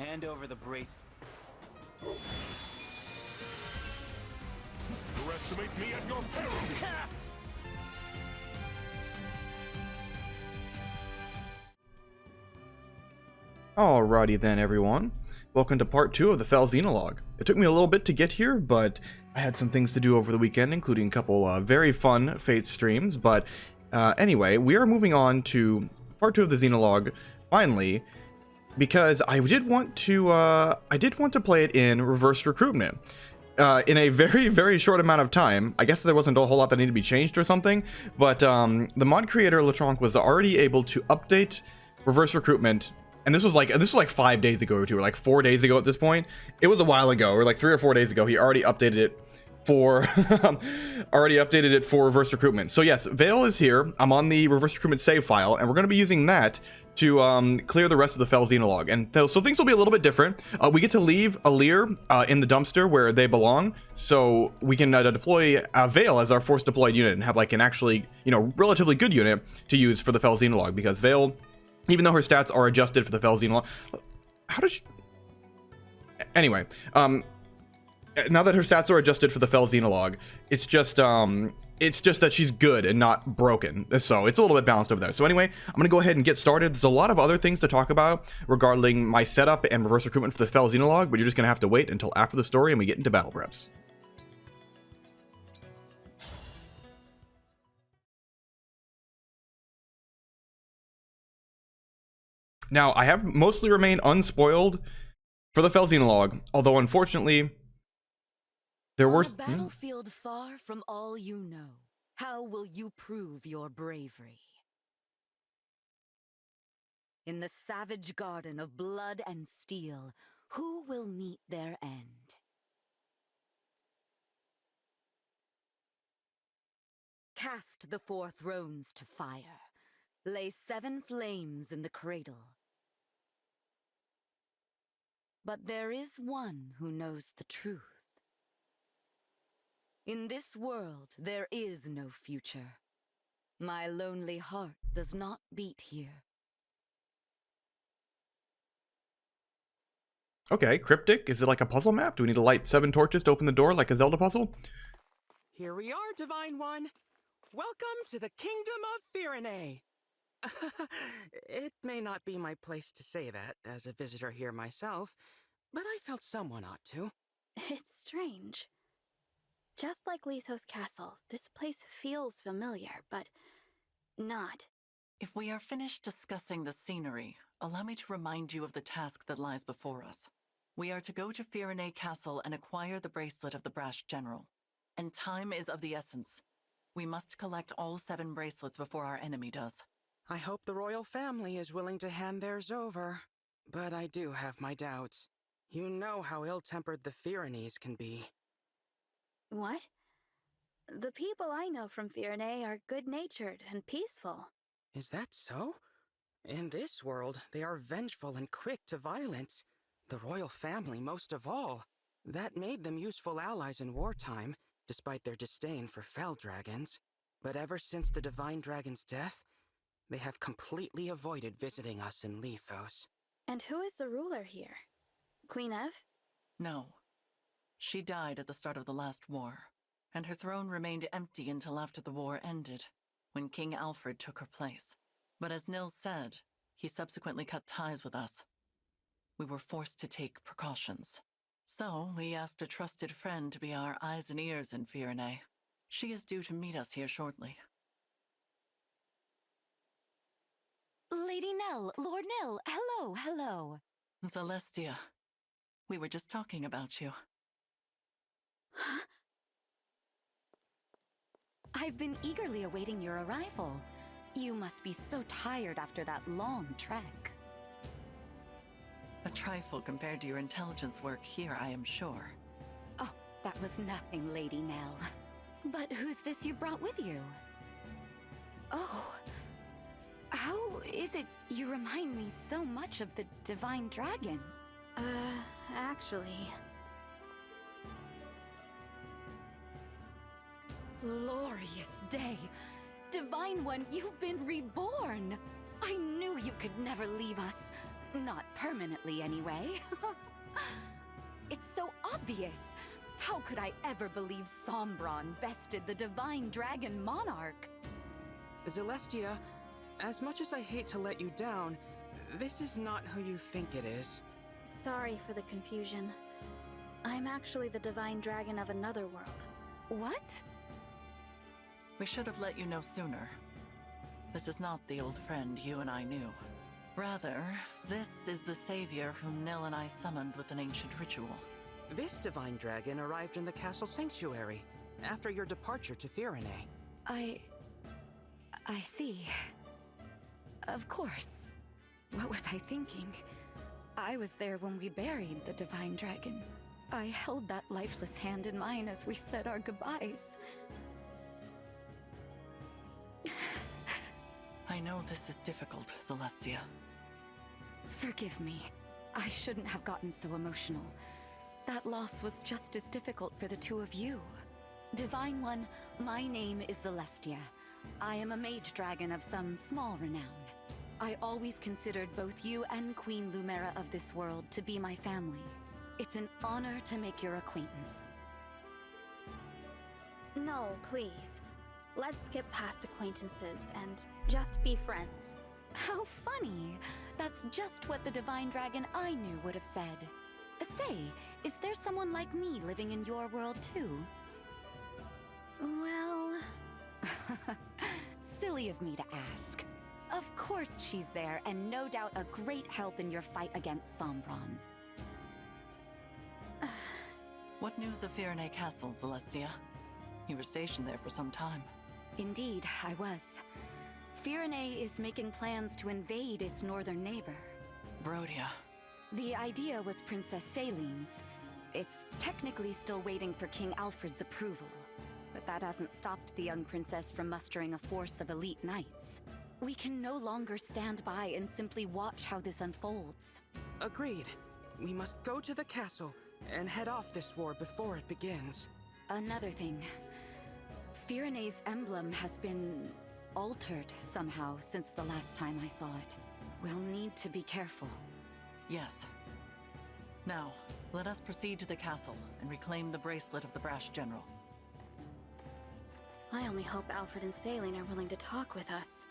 Hand over the bracelet. Underestimate me at your peril! Alrighty then, everyone. Welcome to part 2 of the Fell Xenologue. It took me a little bit to get here, but I had some things to do over the weekend, including a couple very fun Fate streams. But anyway, we are moving on to part 2 of the Xenologue, finally, because I did want to play it in Reverse Recruitment. In a very, very short amount of time. I guess there wasn't a whole lot that needed to be changed or something, but the mod creator, Latronc, was already able to update Reverse Recruitment. And this was like 5 days ago or two, or like 4 days ago at this point. It was a while ago, or like 3 or 4 days ago. He already updated it for Reverse Recruitment. So yes, Vale is here. I'm on the Reverse Recruitment save file, and we're going to be using that to clear the rest of the Fell Xenologue. And so things will be a little bit different. We get to leave Alir in the dumpster where they belong, so we can deploy Vale as our force deployed unit and have like an actually, relatively good unit to use for the Fell Xenologue, because Vale, even though her stats are adjusted for the Fell Xenologue, how does she... Anyway, now that her stats are adjusted for the Fell Xenologue, it's just that she's good and not broken, so it's a little bit balanced over there. So anyway, I'm gonna go ahead and get started. There's a lot of other things to talk about regarding my setup and Reverse Recruitment for the Fell Xenologue, but you're just gonna have to wait until after the story and we get into battle preps. Now, I have mostly remained unspoiled for the Fell Xenologue, although unfortunately, there were... On a battlefield far from all you know, how will you prove your bravery? In the savage garden of blood and steel, who will meet their end? Cast the 4 thrones to fire. Lay 7 flames in the cradle. But there is one who knows the truth. In this world, there is no future. My lonely heart does not beat here. Okay, cryptic. Is it like a puzzle map? Do we need to light 7 torches to open the door like a Zelda puzzle? Here we are, Divine One. Welcome to the Kingdom of Firene. It may not be my place to say that, as a visitor here myself, but I felt someone ought to. It's strange. Just like Elyos Castle, this place feels familiar, but not. If we are finished discussing the scenery, allow me to remind you of the task that lies before us. We are to go to Firene Castle and acquire the bracelet of the Brash General. And time is of the essence. We must collect all 7 bracelets before our enemy does. I hope the royal family is willing to hand theirs over, but I do have my doubts. You know how ill-tempered the Firenes can be. What? The people I know from Firene are good-natured and peaceful. Is that so? In this world, they are vengeful and quick to violence. The royal family most of all. That made them useful allies in wartime, despite their disdain for fell dragons. But ever since the Divine Dragon's death, they have completely avoided visiting us in Elyos. And who is the ruler here? Queen Ev? No. She died at the start of the last war, and her throne remained empty until after the war ended, when King Alfred took her place. But as Nils said, he subsequently cut ties with us. We were forced to take precautions. So we asked a trusted friend to be our eyes and ears in Firene. She is due to meet us here shortly. Lady Nell, Lord Nell, hello, hello. Celestia, we were just talking about you. Huh? I've been eagerly awaiting your arrival. You must be so tired after that long trek. A trifle compared to your intelligence work here, I am sure. Oh, that was nothing, Lady Nell. But who's this you brought with you? Oh, how is it you remind me so much of the Divine Dragon? Actually... Glorious day! Divine One, you've been reborn! I knew you could never leave us. Not permanently, anyway. It's so obvious. How could I ever believe Sombron bested the Divine Dragon Monarch? Celestia, as much as I hate to let you down, this is not who you think it is. Sorry for the confusion. I'm actually the Divine Dragon of another world. What? We should have let you know sooner. This is not the old friend you and I knew. Rather, this is the savior whom Nil and I summoned with an ancient ritual. This divine dragon arrived in the castle sanctuary after your departure to Firene. I see. Of course. What was I thinking? I was there when we buried the Divine Dragon. I held that lifeless hand in mine as we said our goodbyes. I know this is difficult, Celestia. Forgive me. I shouldn't have gotten so emotional. That loss was just as difficult for the two of you. Divine One, my name is Celestia. I am a mage dragon of some small renown. I always considered both you and Queen Lumera of this world to be my family. It's an honor to make your acquaintance. No, please. Let's skip past acquaintances and just be friends. How funny! That's just what the Divine Dragon I knew would have said. Say, is there someone like me living in your world too? Well... Silly of me to ask. Of course she's there, and no doubt a great help in your fight against Sombron. What news of Firene Castle, Celestia? You were stationed there for some time. Indeed, I was. Firene is making plans to invade its northern neighbor. Brodia. The idea was Princess Cèline's. It's technically still waiting for King Alfred's approval, but that hasn't stopped the young princess from mustering a force of elite knights. We can no longer stand by and simply watch how this unfolds. Agreed. We must go to the castle and head off this war before it begins. Another thing. Firene's emblem has been altered somehow since the last time I saw it. We'll need to be careful. Yes. Now, let us proceed to the castle and reclaim the bracelet of the brash general. I only hope Alfred and Cèline are willing to talk with us.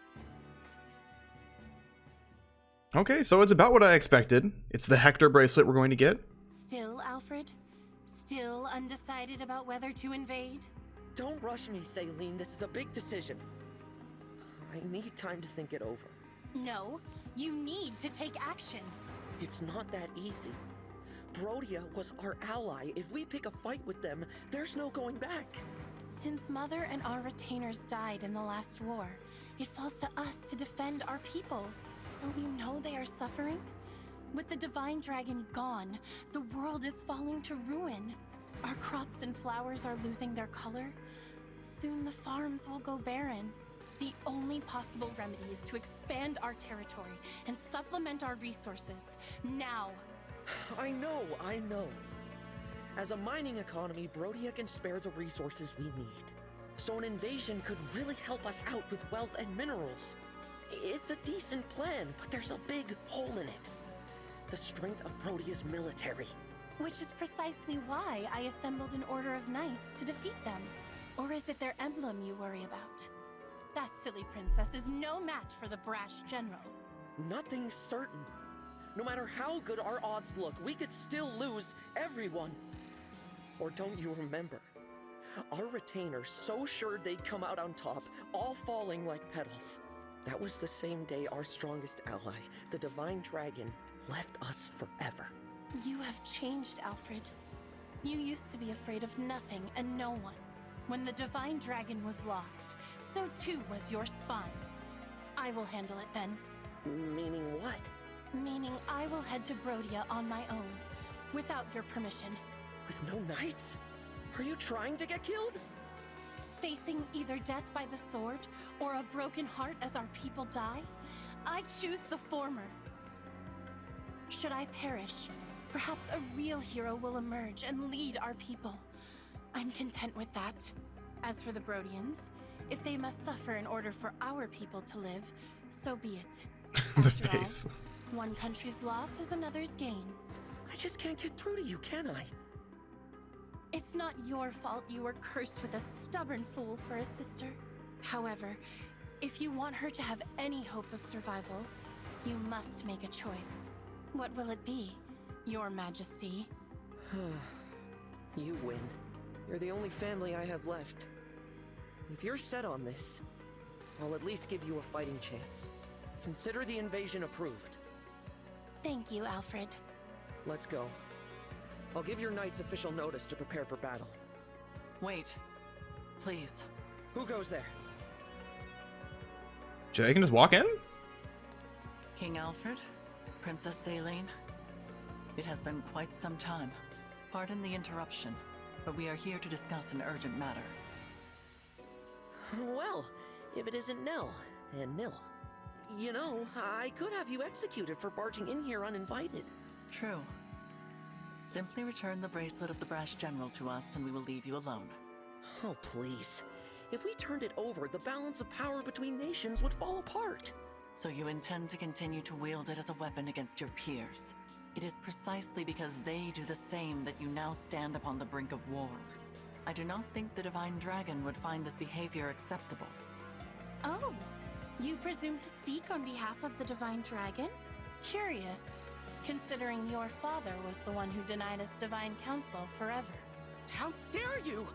Okay, so it's about what I expected. It's the Hector bracelet we're going to get. Still, Alfred? Still undecided about whether to invade? Don't rush me, Cèline. This is a big decision. I need time to think it over. No, you need to take action. It's not that easy. Brodia was our ally. If we pick a fight with them, there's no going back. Since Mother and our retainers died in the last war, it falls to us to defend our people. Don't you know they are suffering? With the Divine Dragon gone, the world is falling to ruin. Our crops and flowers are losing their color. Soon the farms will go barren. The only possible remedy is to expand our territory and supplement our resources, now. I know. As a mining economy, Brodia can spare the resources we need. So an invasion could really help us out with wealth and minerals. It's a decent plan, but there's a big hole in it. The strength of Brodia's military. Which is precisely why I assembled an order of knights to defeat them. Or is it their emblem you worry about? That silly princess is no match for the brash general. Nothing's certain. No matter how good our odds look, we could still lose everyone. Or don't you remember? Our retainers so sure they'd come out on top, all falling like petals. That was the same day our strongest ally, the Divine Dragon, left us forever. You have changed, Alfred. You used to be afraid of nothing and no one. When the Divine Dragon was lost, so too was your spine. I will handle it then. Meaning what? Meaning I will head to Brodia on my own, without your permission. With no knights? Are you trying to get killed? Facing either death by the sword, or a broken heart as our people die, I choose the former. Should I perish, perhaps a real hero will emerge and lead our people. I'm content with that. As for the Brodians, if they must suffer in order for our people to live, so be it. The After all, face. One country's loss is another's gain. I just can't get through to you, can I? It's not your fault you were cursed with a stubborn fool for a sister. However, if you want her to have any hope of survival, you must make a choice. What will it be, Your Majesty? You win. You're the only family I have left. If you're set on this, I'll at least give you a fighting chance. Consider the invasion approved. Thank you, Alfred. Let's go. I'll give your knights official notice to prepare for battle. Wait. Please. Who goes there? Jay can just walk in? King Alfred? Princess Cèline? It has been quite some time. Pardon the interruption, but we are here to discuss an urgent matter. Well, if it isn't Nell, and Nil. You know, I could have you executed for barging in here uninvited. True. Simply return the bracelet of the brash general to us and we will leave you alone. Oh, please. If we turned it over, the balance of power between nations would fall apart. So you intend to continue to wield it as a weapon against your peers. It is precisely because they do the same that you now stand upon the brink of war. I do not think the Divine Dragon would find this behavior acceptable. Oh, you presume to speak on behalf of the Divine Dragon? Curious, considering your father was the one who denied us Divine Counsel forever. How dare you!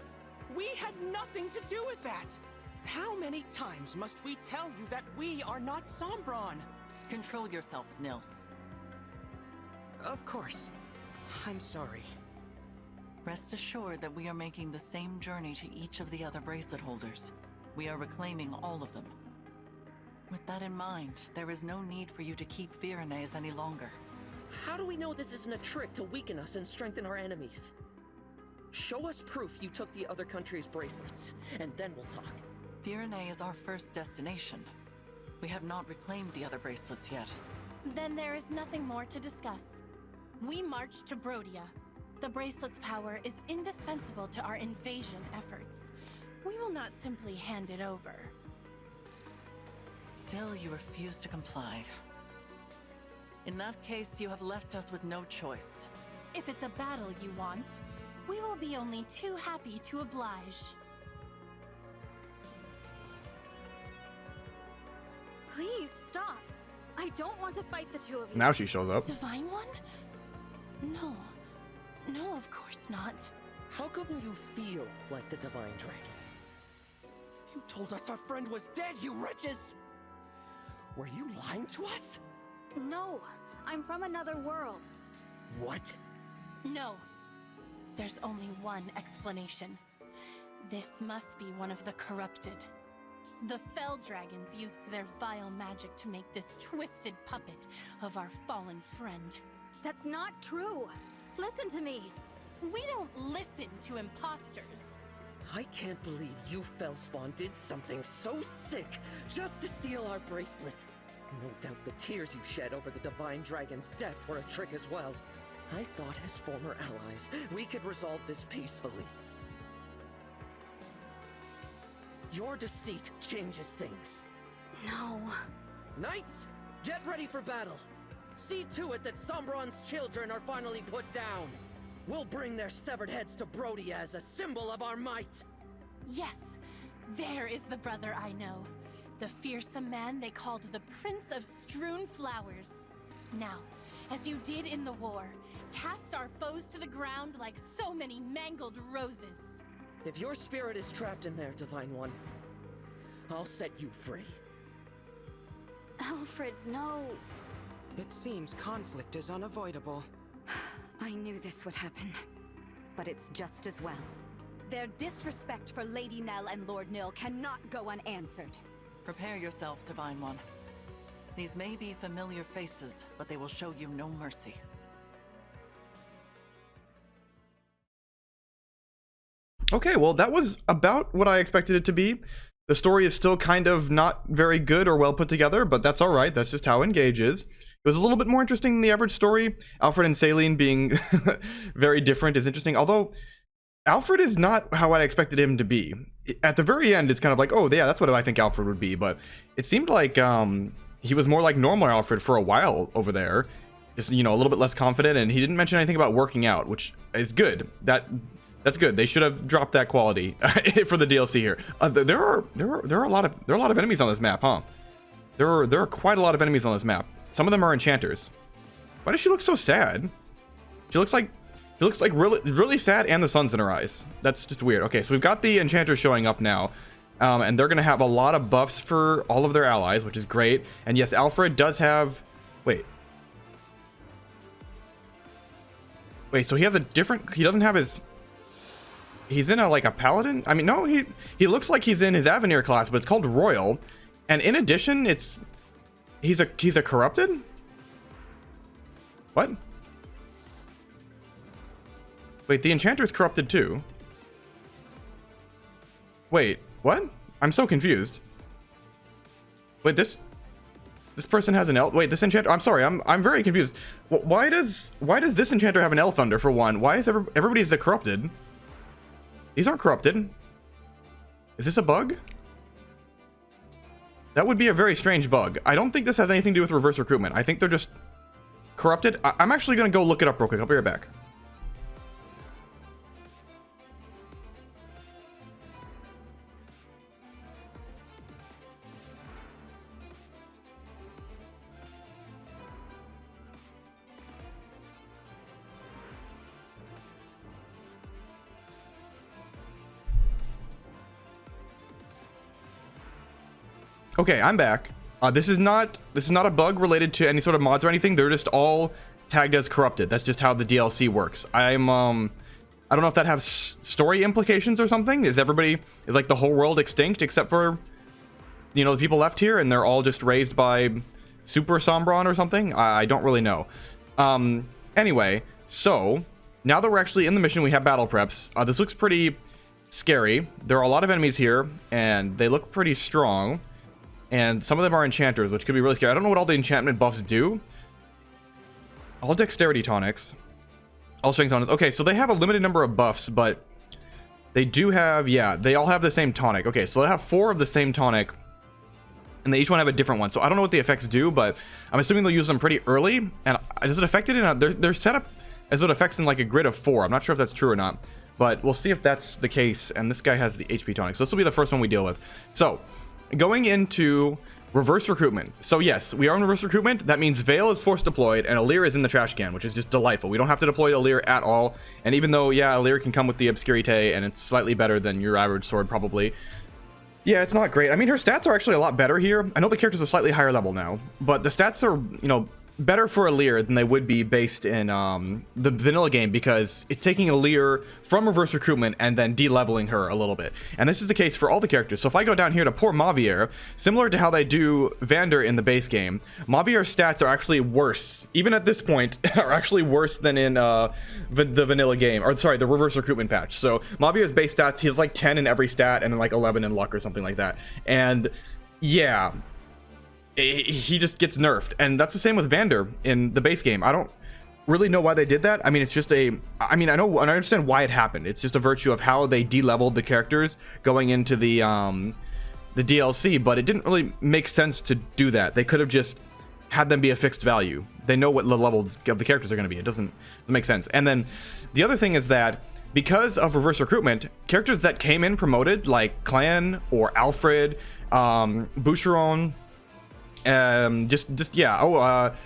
We had nothing to do with that! How many times must we tell you that we are not Sombron? Control yourself, Nil. Of course. I'm sorry. Rest assured that we are making the same journey to each of the other bracelet holders. We are reclaiming all of them. With that in mind, there is no need for you to keep Virenez any longer. How do we know this isn't a trick to weaken us and strengthen our enemies? Show us proof you took the other country's bracelets, and then we'll talk. Virenez is our first destination. We have not reclaimed the other bracelets yet. Then there is nothing more to discuss. We march to Brodia. The bracelet's power is indispensable to our invasion efforts. We will not simply hand it over. Still, you refuse to comply. In that case, you have left us with no choice. If it's a battle you want, we will be only too happy to oblige. Please stop. I don't want to fight the two of you. Now she shows up. Divine One? No. No, of course not. How come you feel like the Divine Dragon? You told us our friend was dead, you wretches! Were you lying to us? No, I'm from another world. What? No. There's only one explanation. This must be one of the corrupted. The Fell Dragons used their vile magic to make this twisted puppet of our fallen friend. That's not true. Listen to me. We don't listen to imposters. I can't believe you Fellspawn did something so sick just to steal our bracelet. No doubt the tears you shed over the Divine Dragon's death were a trick as well. I thought as former allies, we could resolve this peacefully. Your deceit changes things. No. Knights, get ready for battle. See to it that Sombron's children are finally put down. We'll bring their severed heads to Brodia as a symbol of our might. Yes, there is the brother I know. The fearsome man they called the Prince of Strewn Flowers. Now, as you did in the war, cast our foes to the ground like so many mangled roses. If your spirit is trapped in there, Divine One, I'll set you free. Alfred, no. It seems conflict is unavoidable. I knew this would happen, but it's just as well. Their disrespect for Lady Nell and Lord Nil cannot go unanswered. Prepare yourself, Divine One. These may be familiar faces, but they will show you no mercy. Okay, well, that was about what I expected it to be. The story is still kind of not very good or well put together, but that's all right. That's just how Engage is. It was a little bit more interesting than the average story. Alfred and Cèline being very different is interesting, although Alfred is not how I expected him to be. At the very end, it's kind of like, oh, yeah, that's what I think Alfred would be, but it seemed like he was more like normal Alfred for a while over there, just, you know, a little bit less confident, and he didn't mention anything about working out, which is good. That's good. They should have dropped that quality for the DLC here. There are a lot of enemies on this map, huh? There are quite a lot of enemies on this map. Some of them are enchanters. Why does she look so sad? She looks like really sad, and the sun's in her eyes. That's just weird. Okay, so we've got the enchanters showing up now. And they're gonna have a lot of buffs for all of their allies, which is great. And yes, Alfred does have, wait, so he has a different, he doesn't have his, he's in a, like a paladin. I mean, no, he looks like he's in his Avenir class, but it's called Royal. And in addition, he's a corrupted. What? Wait, the enchanter is corrupted too. Wait, what? I'm so confused. Wait, this person has an elf. Wait, this enchanter. I'm sorry. I'm very confused. Why does this enchanter have an elf thunder for one? Why is everybody's a corrupted? These aren't corrupted. Is this a bug? That would be a very strange bug. I don't think this has anything to do with reverse recruitment. I think they're just corrupted. I'm actually gonna go look it up real quick. I'll be right back. Okay, I'm back. This is not a bug related to any sort of mods or anything. They're just all tagged as corrupted. That's just how the DLC works. I don't know if that has story implications or something. Is like the whole world extinct except for, you know, the people left here, and they're all just raised by Super Sombron or something? I don't really know. Anyway, so now that we're actually in the mission, we have battle preps. This looks pretty scary. There are a lot of enemies here, and they look pretty strong. And some of them are enchanters, which could be really scary. I don't know what all the enchantment buffs do. All dexterity tonics. All strength tonics. Okay, so they have a limited number of buffs, but they do have, yeah, they all have the same tonic. Okay, so they have 4 of the same tonic, and they each one have a different one. So I don't know what the effects do, but I'm assuming they'll use them pretty early. And does it affect it in a, they're set up as it affects in like a grid of 4. I'm not sure if that's true or not, but we'll see if that's the case. And this guy has the HP tonic, so this will be the first one we deal with. So going into reverse recruitment. So yes, we are in reverse recruitment. That means Veil is force deployed and Elyos is in the trash can, which is just delightful. We don't have to deploy Elyos at all. And even though, yeah, Elyos can come with the Obscurite and it's slightly better than your average sword probably, yeah, it's not great. I mean, her stats are actually a lot better here. I know the character's a slightly higher level now, but the stats are, you know, better for Elyos than they would be based in the vanilla game, because it's taking Elyos from reverse recruitment and then de-leveling her a little bit. And this is the case for all the characters. So if I go down here to poor Mavier, similar to how they do Vander in the base game, Mavier's stats are actually worse, even at this point, are actually worse than in the vanilla game, or sorry, the reverse recruitment patch. So Mavier's base stats, he has like 10 in every stat and then like 11 in luck or something like that. And yeah, he just gets nerfed. And that's the same with Vander in the base game. I don't really know why they did that. I mean, it's just I know and I understand why it happened. It's just a virtue of how they de-leveled the characters going into the DLC, but it didn't really make sense to do that. They could have just had them be a fixed value. They know what the levels of the characters are going to be. It doesn't make sense. And then the other thing is that because of reverse recruitment, characters that came in promoted like Clan or Alfred, Boucheron,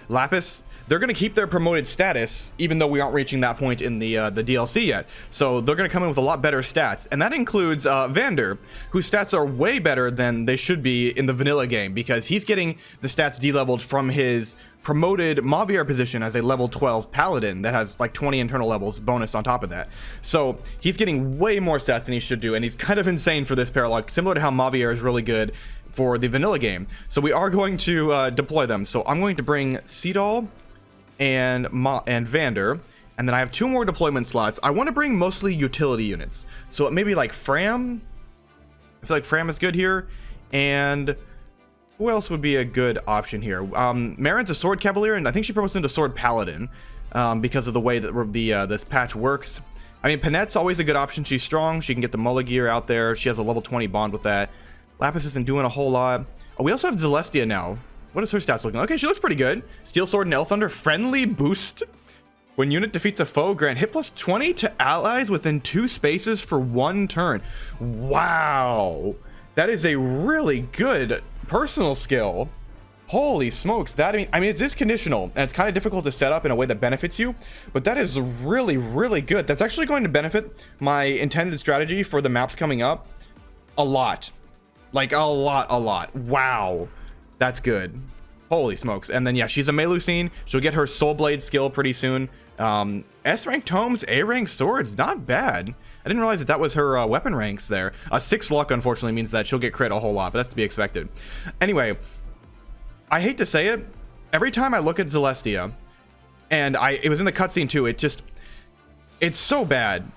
Lapis, they're going to keep their promoted status even though we aren't reaching that point in the DLC yet. So they're going to come in with a lot better stats, and that includes Vander, whose stats are way better than they should be in the vanilla game, because he's getting the stats de-leveled from his promoted Mavier position as a level 12 paladin that has like 20 internal levels bonus on top of that. So he's getting way more stats than he should do, and he's kind of insane for this paralog, similar to how Mavier is really good for the vanilla game. So we are going to deploy them. So I'm going to bring Seedall and Vander, and then I have 2 more deployment slots. I want to bring mostly utility units, so maybe like Fram. I feel like Fram is good here. And who else would be a good option here? Marin's a sword cavalier, and I think she promotes into sword paladin because of the way that this patch works. I mean, Panette's always a good option. She's strong, she can get the Mullah gear out there, she has a level 20 bond with that. Lapis isn't doing a whole lot. Oh, we also have Celestia now. What is her stats looking like? Okay, she looks pretty good. Steel Sword and L Thunder. Friendly boost. When unit defeats a foe, grant hit plus 20 to allies within 2 spaces for 1 turn. Wow. That is a really good personal skill. Holy smokes. That, I mean, it is conditional, and it's kind of difficult to set up in a way that benefits you, but that is really, really good. That's actually going to benefit my intended strategy for the maps coming up a lot. Like, a lot. Wow. That's good. Holy smokes. And then, yeah, she's a Melusine. She'll get her Soul Blade skill pretty soon. S rank tomes, A rank swords, not bad. I didn't realize that was her weapon ranks there. 6 luck, unfortunately, means that she'll get crit a whole lot, but that's to be expected. Anyway, I hate to say it, every time I look at Celestia, and it was in the cutscene too, it's so bad.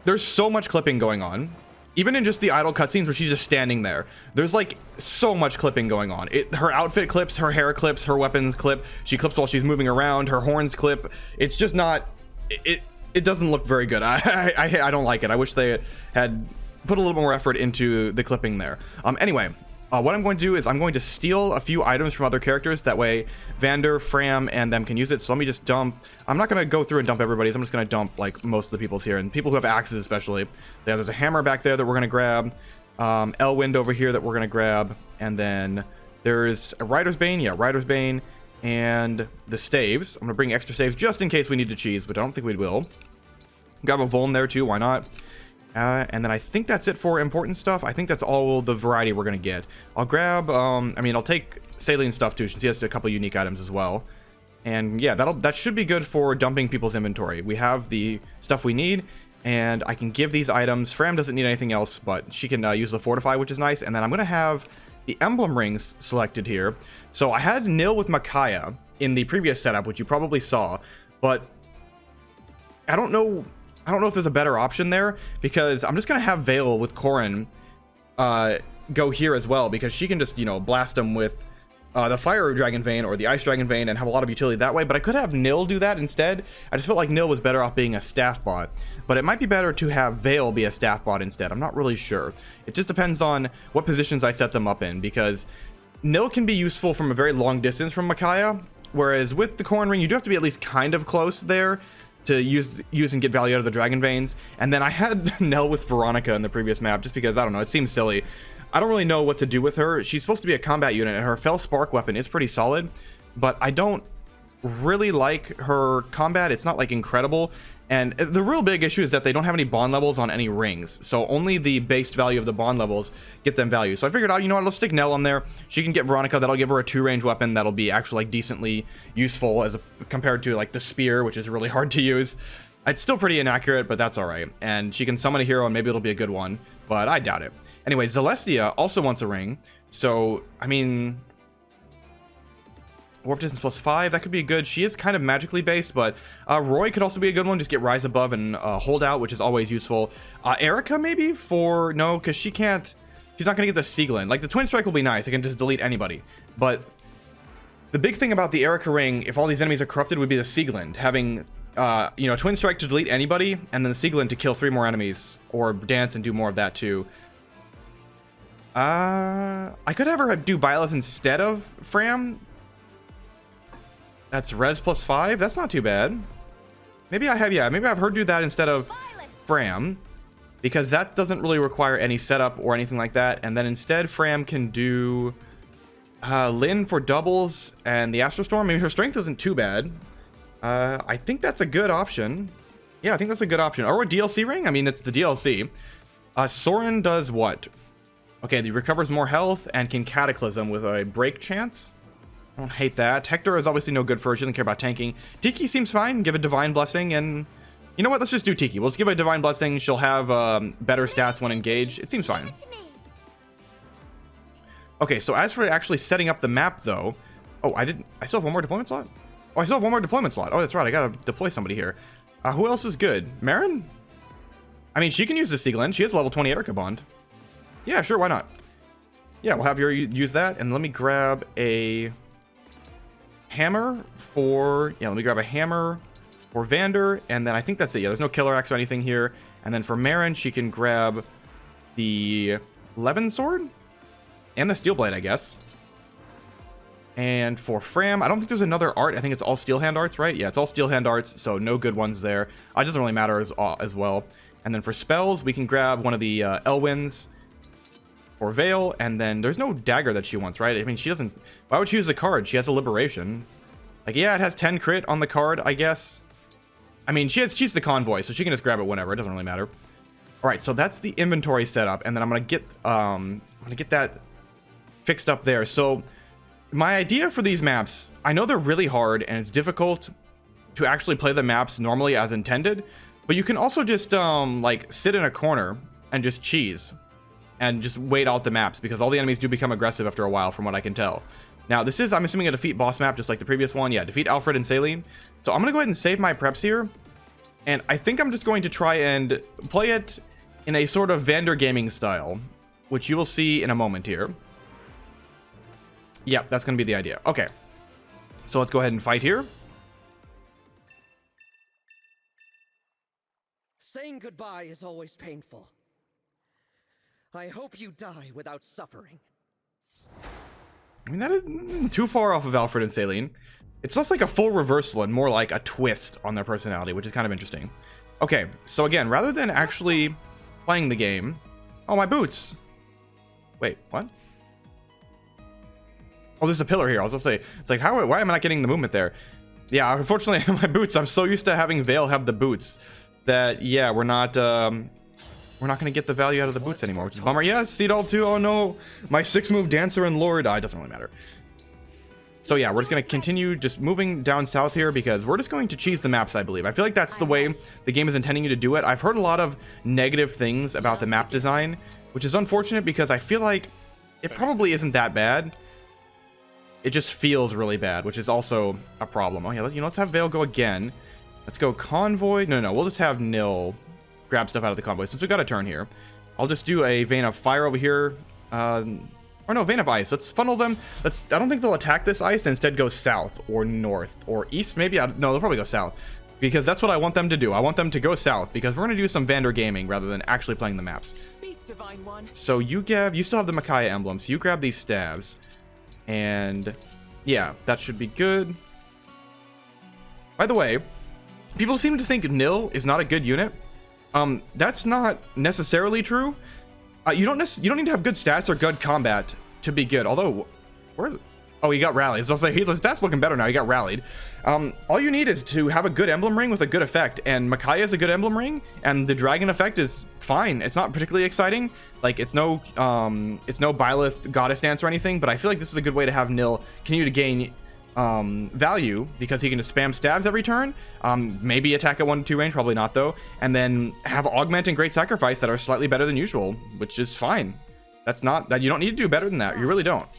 There's so much clipping going on. Even in just the idle cutscenes where she's just standing there, there's like so much clipping going on. Her outfit clips, her hair clips, her weapons clip, she clips while she's moving around, her horns clip. It's just not, it doesn't look very good. I don't like it. I wish they had put a little more effort into the clipping there. Anyway, what I'm going to do is I'm going to steal a few items from other characters. That way Vander, Fram, and them can use it. So let me just dump. I'm not going to go through and dump everybody's. I'm just going to dump like most of the people's here, and people who have axes especially. Yeah, there's a hammer back there that we're going to grab. Elwind over here that we're going to grab. And then there's a Rider's Bane. Yeah, Rider's Bane. And the staves. I'm going to bring extra staves just in case we need to cheese, but I don't think we will. Grab a Vuln there too. Why not? And then I think that's it for important stuff. I think that's all the variety we're going to get. I'll grab, I mean, I'll take Cèline stuff too, since he has a couple unique items as well. And yeah, that should be good for dumping people's inventory. We have the stuff we need, and I can give these items. Fram doesn't need anything else, but she can use the Fortify, which is nice. And then I'm going to have the emblem rings selected here. So I had Nil with Micaiah in the previous setup, which you probably saw, but I don't know if there's a better option there, because I'm just going to have Vale with Corrin go here as well, because she can just, you know, blast them with the Fire Dragon Vein or the Ice Dragon Vein and have a lot of utility that way. But I could have Nil do that instead. I just felt like Nil was better off being a staff bot, but it might be better to have Vale be a staff bot instead. I'm not really sure. It just depends on what positions I set them up in, because Nil can be useful from a very long distance from Micaiah, whereas with the Corrin Ring, you do have to be at least kind of close there to use and get value out of the Dragon Veins. And then I had Nell with Veronica in the previous map, just because, I don't know, it seems silly. I don't really know what to do with her. She's supposed to be a combat unit, and her Fell Spark weapon is pretty solid, but I don't really like her combat. It's not like incredible. And the real big issue is that they don't have any bond levels on any rings, so only the base value of the bond levels get them value. So I figured out, you know what, I'll stick Nell on there. She can get Veronica. That'll give her a 2-range weapon that'll be actually like decently useful compared to like the spear, which is really hard to use. It's still pretty inaccurate, but that's all right. And she can summon a hero, and maybe it'll be a good one, but I doubt it. Anyway, Celestia also wants a ring, so I mean, warp distance plus 5, that could be good. She is kind of magically based, but Roy could also be a good one. Just get Rise Above and Hold Out, which is always useful. Erica maybe for, no, because she's not gonna get the Sieglin. Like, the Twin Strike will be nice, I can just delete anybody, but the big thing about the Erica ring, if all these enemies are corrupted, would be the Sieglin. Having you know, Twin Strike to delete anybody, and then the Sieglin to kill 3 more enemies, or dance and do more of that too. I could have her do Byleth instead of Fram. That's res plus 5. That's not too bad. Maybe I have her do that instead of Fram, because that doesn't really require any setup or anything like that. And then instead Fram can do Lyn for doubles and the Astral Storm. Maybe her strength isn't too bad. I think that's a good option. Yeah, I think that's a good option. Or a DLC ring? I mean, it's the DLC. Soren does what? Okay, he recovers more health and can Cataclysm with a break chance. I don't hate that. Hector is obviously no good for her. She doesn't care about tanking. Tiki seems fine. Give a Divine Blessing, and you know what? Let's just do Tiki. We'll just give a Divine Blessing. She'll have better stats when engaged. It seems fine. Okay, so as for actually setting up the map, though... Oh, I still have one more deployment slot? Oh, I still have one more deployment slot. Oh, that's right. I gotta deploy somebody here. Who else is good? Marin? I mean, she can use the Sieglin. She has level 20 Erica Bond. Yeah, sure, why not? Yeah, we'll have her use that, and let me grab a hammer for... Yeah, let me grab a hammer for Vander, and then I think that's it. Yeah, there's no Killer Axe or anything here. And then for Marin, she can grab the Levin Sword? And the Steel Blade, I guess. And for Fram, I don't think there's another art. I think it's all steel hand arts, right? Yeah, it's all steel hand arts, so no good ones there. It doesn't really matter as well. And then for spells, we can grab one of the Elwyn's for Veil, and then there's no dagger that she wants, right? I mean, she doesn't... Why would she use the card? She has a liberation. Like, yeah, it has 10 crit on the card, I guess. I mean, she's the convoy, so she can just grab it whenever. It doesn't really matter. All right, so that's the inventory setup, and then I'm gonna get that fixed up there. So my idea for these maps, I know they're really hard and it's difficult to actually play the maps normally as intended, but you can also just like sit in a corner and just cheese and just wait out the maps, because all the enemies do become aggressive after a while, from what I can tell. Now this is, I'm assuming, a defeat boss map just like the previous one. Yeah, defeat Alfred and Cèline. So I'm gonna go ahead and save my preps here, and I think I'm just going to try and play it in a sort of Vander Gaming style, which you will see in a moment here. Yep, that's going to be the idea. Okay, so let's go ahead and fight here. Saying goodbye is always painful. I hope you die without suffering. I mean, that is too far off of Alfred and Cèline. It's less like a full reversal and more like a twist on their personality, which is kind of interesting. Okay, so again, rather than actually playing the game... Oh, my boots! Wait, what? Oh, there's a pillar here. I was gonna say, it's like, why am I not getting the movement there? Yeah, unfortunately, my boots, I'm so used to having Veil have the boots that, yeah, we're not gonna get the value out of the boots anymore, which is a bummer. Yes, Seedall too. Oh no, my 6-move Dancer and Lord. It doesn't really matter. So yeah, we're just gonna continue just moving down south here, because we're just going to cheese the maps, I believe. I feel like that's the way the game is intending you to do it. I've heard a lot of negative things about the map design, which is unfortunate, because I feel like it probably isn't that bad. It just feels really bad, which is also a problem. Oh yeah, let's have Veil go again. Let's go Convoy. No, we'll just have Nil grab stuff out of the Convoy, since we got a turn here. I'll just do a Vein of Fire over here. Or no, Vein of Ice. Let's funnel them. I don't think they'll attack this ice and instead go south or north or east, maybe. No, they'll probably go south, because that's what I want them to do. I want them to go south, because we're going to do some Vander Gaming rather than actually playing the maps. Speak, Divine One. So you still have the Micaiah emblem, so you grab these staves. And yeah, that should be good. By the way, people seem to think Nil is not a good unit. That's not necessarily true. You don't need to have good stats or good combat to be good. Although, oh, he got rallied. So I'll say his stats looking better now. He got rallied. All you need is to have a good emblem ring with a good effect, and Micaiah is a good emblem ring, and the dragon effect is fine. It's not particularly exciting. Like, it's no Byleth goddess dance or anything, but I feel like this is a good way to have Nil continue to gain value, because he can just spam stabs every turn, maybe attack at 1-2 range, probably not though, and then have Augment and Great Sacrifice that are slightly better than usual, which is fine. You don't need to do better than that. You really don't.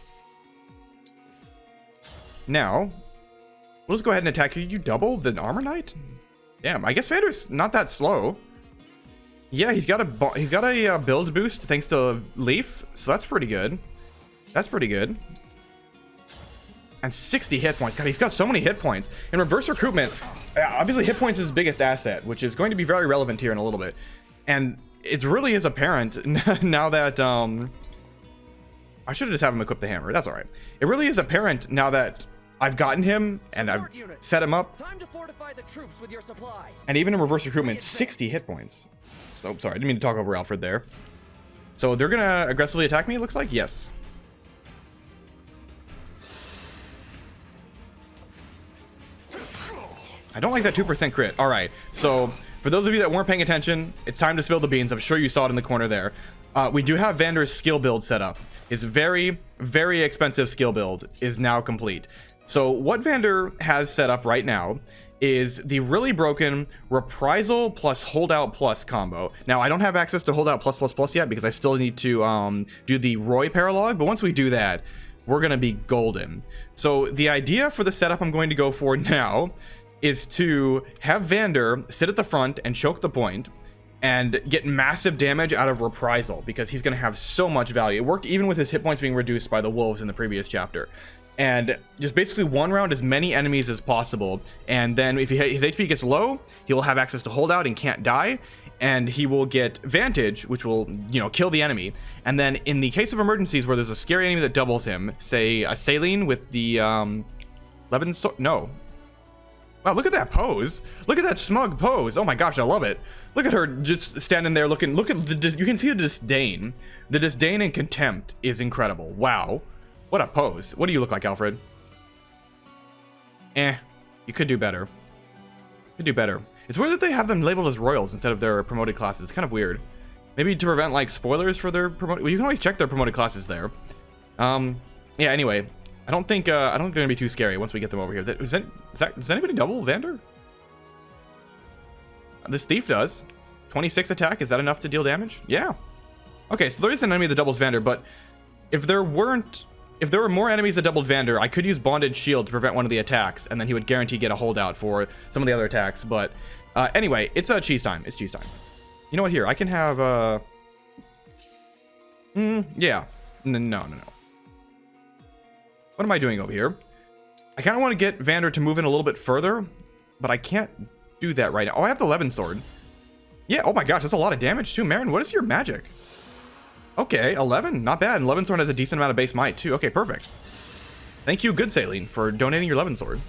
Now we'll just go ahead and attack you. You double the Armor Knight? Damn, I guess Vander's not that slow. Yeah, he's got a build boost thanks to Leaf, so that's pretty good. And 60 hit points. God, he's got so many hit points. In Reverse Recruitment, obviously hit points is his biggest asset, which is going to be very relevant here in a little bit. And it really is apparent now that I should have just have him equip the hammer. That's all right. It really is apparent now that I've gotten him and I've set him up. Time to fortify the troops with your supplies. And even in Reverse Recruitment, 60 hit points. Oh, sorry, I didn't mean to talk over Alfred there. So they're gonna aggressively attack me, it looks like? Yes. I don't like that 2% crit. All right, so for those of you that weren't paying attention, it's time to spill the beans. I'm sure you saw it in the corner there. We do have Vander's skill build set up. His very, very expensive skill build is now complete. So what Vander has set up right now is the really broken Reprisal plus Holdout plus combo. Now, I don't have access to Holdout plus plus plus yet, because I still need to do the Roy Paralogue, but once we do that, we're gonna be golden. So the idea for the setup I'm going to go for now is to have Vander sit at the front and choke the point and get massive damage out of Reprisal, because he's going to have so much value. It worked even with his hit points being reduced by the wolves in the previous chapter. And just basically one round as many enemies as possible, and then if his HP gets low, he will have access to Holdout and can't die, and he will get Vantage, which will, you know, kill the enemy. And then in the case of emergencies where there's a scary enemy that doubles him, say a Cèline with the 11 no. Wow, look at that pose. Look at that smug pose. Oh my gosh, I love it. Look at her just standing there looking, look at the, you can see the disdain. The disdain and contempt is incredible. Wow. What a pose. What do you look like, Alfred? You could do better. Could do better. It's weird that they have them labeled as royals instead of their promoted classes. It's kind of weird. Maybe to prevent like spoilers for their promoted. Well, you can always check their promoted classes there. Yeah. Anyway, I don't think they're gonna be too scary once we get them over here. Does anybody double Vander? This thief does. 26 attack. Is that enough to deal damage? Yeah. Okay, so there is an enemy that doubles Vander, but if there were more enemies that doubled Vander, I could use Bonded Shield to prevent one of the attacks, and then he would guarantee get a holdout for some of the other attacks. But anyway, it's cheese time. It's cheese time. You know what? Here, I can have yeah. No. What am I doing over here? I kind of want to get Vander to move in a little bit further, but I can't do that right now. Oh, I have the 11 sword. Yeah. Oh my gosh, that's a lot of damage too. Marin, what is your magic? Okay, 11, not bad. And 11 sword has a decent amount of base might too. Okay, perfect. Thank you, good Cèline, for donating your 11 sword.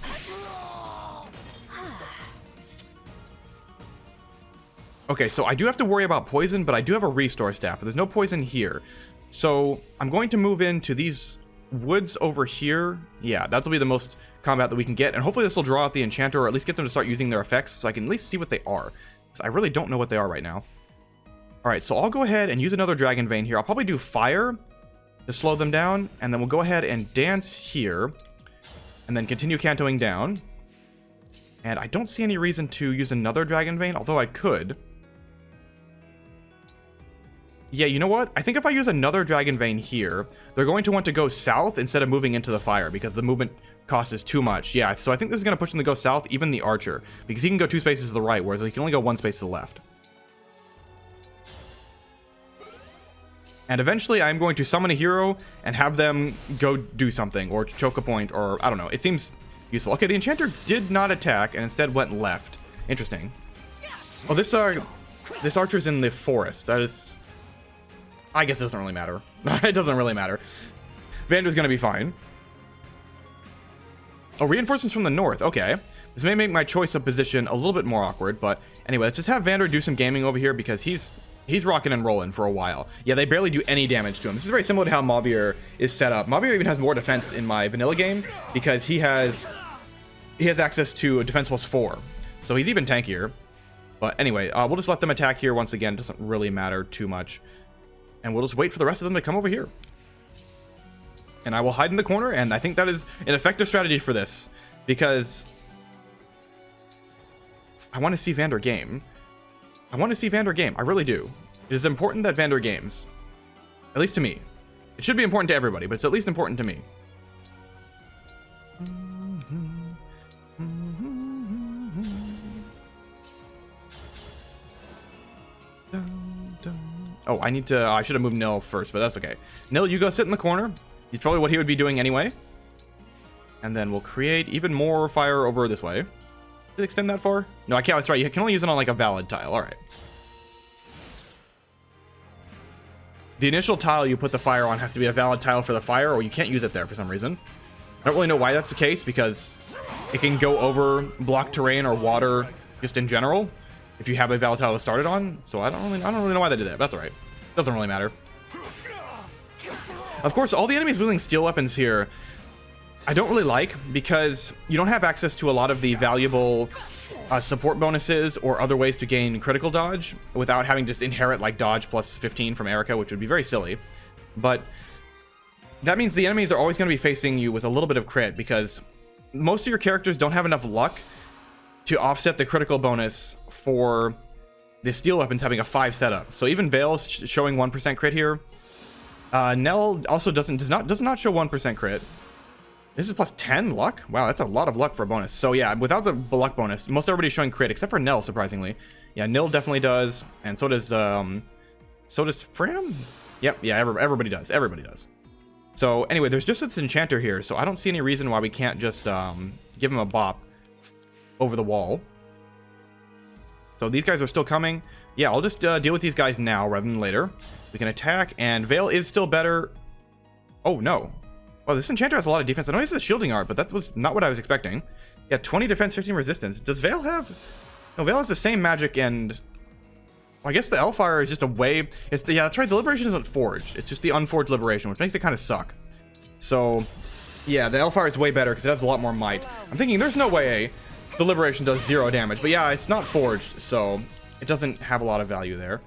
Okay, so I do have to worry about poison, but I do have a restore staff, but there's no poison here. So I'm going to move into these woods over here. Yeah, that'll be the most combat that we can get, and hopefully this will draw out the enchanter, or at least get them to start using their effects, so I can at least see what they are, because I really don't know what they are right now. All right, so I'll go ahead and use another Dragon Vein here. I'll probably do fire to slow them down, and then we'll go ahead and dance here, and then continue cantoing down. And I don't see any reason to use another Dragon Vein, although I could. Yeah, you know what? I think if I use another Dragon Vein here, they're going to want to go south instead of moving into the fire, because the movement cost is too much. Yeah, so I think this is going to push them to go south, even the archer, because he can go 2 spaces to the right, whereas he can only go 1 space to the left. And eventually I'm going to summon a hero and have them go do something, or choke a point, or I don't know. It seems useful. Okay, the enchanter did not attack and instead went left. Interesting. Oh, this archer's in the forest. That is... I guess it doesn't really matter. It doesn't really matter. Vander's gonna be fine. Oh, reinforcements from the north. Okay. This may make my choice of position a little bit more awkward, but anyway, let's just have Vander do some gaming over here, because he's rocking and rolling for a while. Yeah, they barely do any damage to him. This is very similar to how Mavier is set up. Mavier even has more defense in my vanilla game, because he has access to a defense +4. So he's even tankier. But anyway, we'll just let them attack here once again. It doesn't really matter too much. And we'll just wait for the rest of them to come over here. And I will hide in the corner, and I think that is an effective strategy for this, because I want to see Vander game. I want to see Vander game. I really do. It is important that Vander games. At least to me. It should be important to everybody, but it's at least important to me. Oh, I need to... I should have moved Nil first, but that's okay. Nil, you go sit in the corner. It's probably what he would be doing anyway. And then we'll create even more fire over this way. Did it extend that far? No, I can't. That's right. You can only use it on like a valid tile. All right. The initial tile you put the fire on has to be a valid tile for the fire, or you can't use it there for some reason. I don't really know why that's the case, because it can go over blocked terrain or water just in general if you have a valid tile to start it on. So I don't really know why they did that, but that's all right. Doesn't really matter. Of course, all the enemies wielding steel weapons here, I don't really like, because you don't have access to a lot of the valuable support bonuses or other ways to gain critical dodge without having to just inherit like dodge +15 from Erica, which would be very silly. But that means the enemies are always going to be facing you with a little bit of crit, because most of your characters don't have enough luck to offset the critical bonus for the steel weapons having a 5 setup. So even Veil's showing 1% crit here. Nell also does not show 1% crit. This is +10 luck. Wow, that's a lot of luck for a bonus. So yeah, without the luck bonus, most everybody's showing crit except for Nell, surprisingly. Yeah, Nil definitely does, and so does Fram. Yep, yeah, everybody does. Everybody does. So anyway, there's just this enchanter here, so I don't see any reason why we can't just give him a bop over the wall. So these guys are still coming. Yeah, I'll just deal with these guys now rather than later. We can attack, and Veil is still better. Oh, no. Well, this Enchanter has a lot of defense. I know he has a shielding art, but that was not what I was expecting. Yeah, 20 defense, 15 resistance. Does Veil have... No, Veil has the same magic, and... Well, I guess the Hellfire is just a way... Yeah, that's right. The Liberation isn't forged. It's just the unforged Liberation, which makes it kind of suck. So, yeah, the Hellfire is way better because it has a lot more might. I'm thinking there's no way the Liberation does 0 damage. But yeah, it's not forged, so it doesn't have a lot of value there.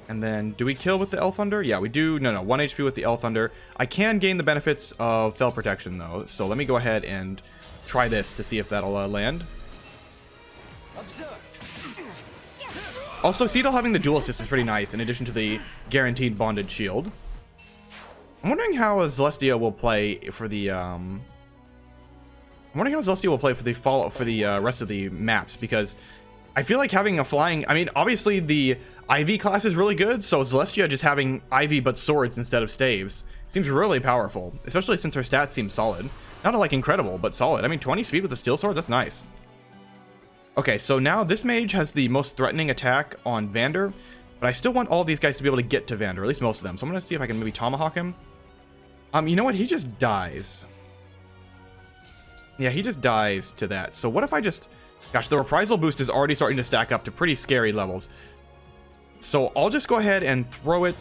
And then, do we kill with the Elthunder? Yeah, we do. No, 1 HP with the Elthunder. I can gain the benefits of Fell Protection, though. So let me go ahead and try this to see if that'll land. Also, Cedal having the dual assist is pretty nice, in addition to the guaranteed bonded shield. I'm wondering how Celestia will play for the rest of the maps, because I feel like having a flying... I mean, obviously the IV class is really good, so Celestia just having IV but swords instead of staves seems really powerful, especially since her stats seem solid. Not like incredible, but solid. I mean, 20 speed with a steel sword, that's nice. Okay, so now this mage has the most threatening attack on Vander, but I still want all these guys to be able to get to Vander, at least most of them. So I'm going to see if I can maybe tomahawk him. You know what? He just dies. Yeah, he just dies to that. So what if I just... Gosh, the reprisal boost is already starting to stack up to pretty scary levels. So I'll just go ahead and throw it.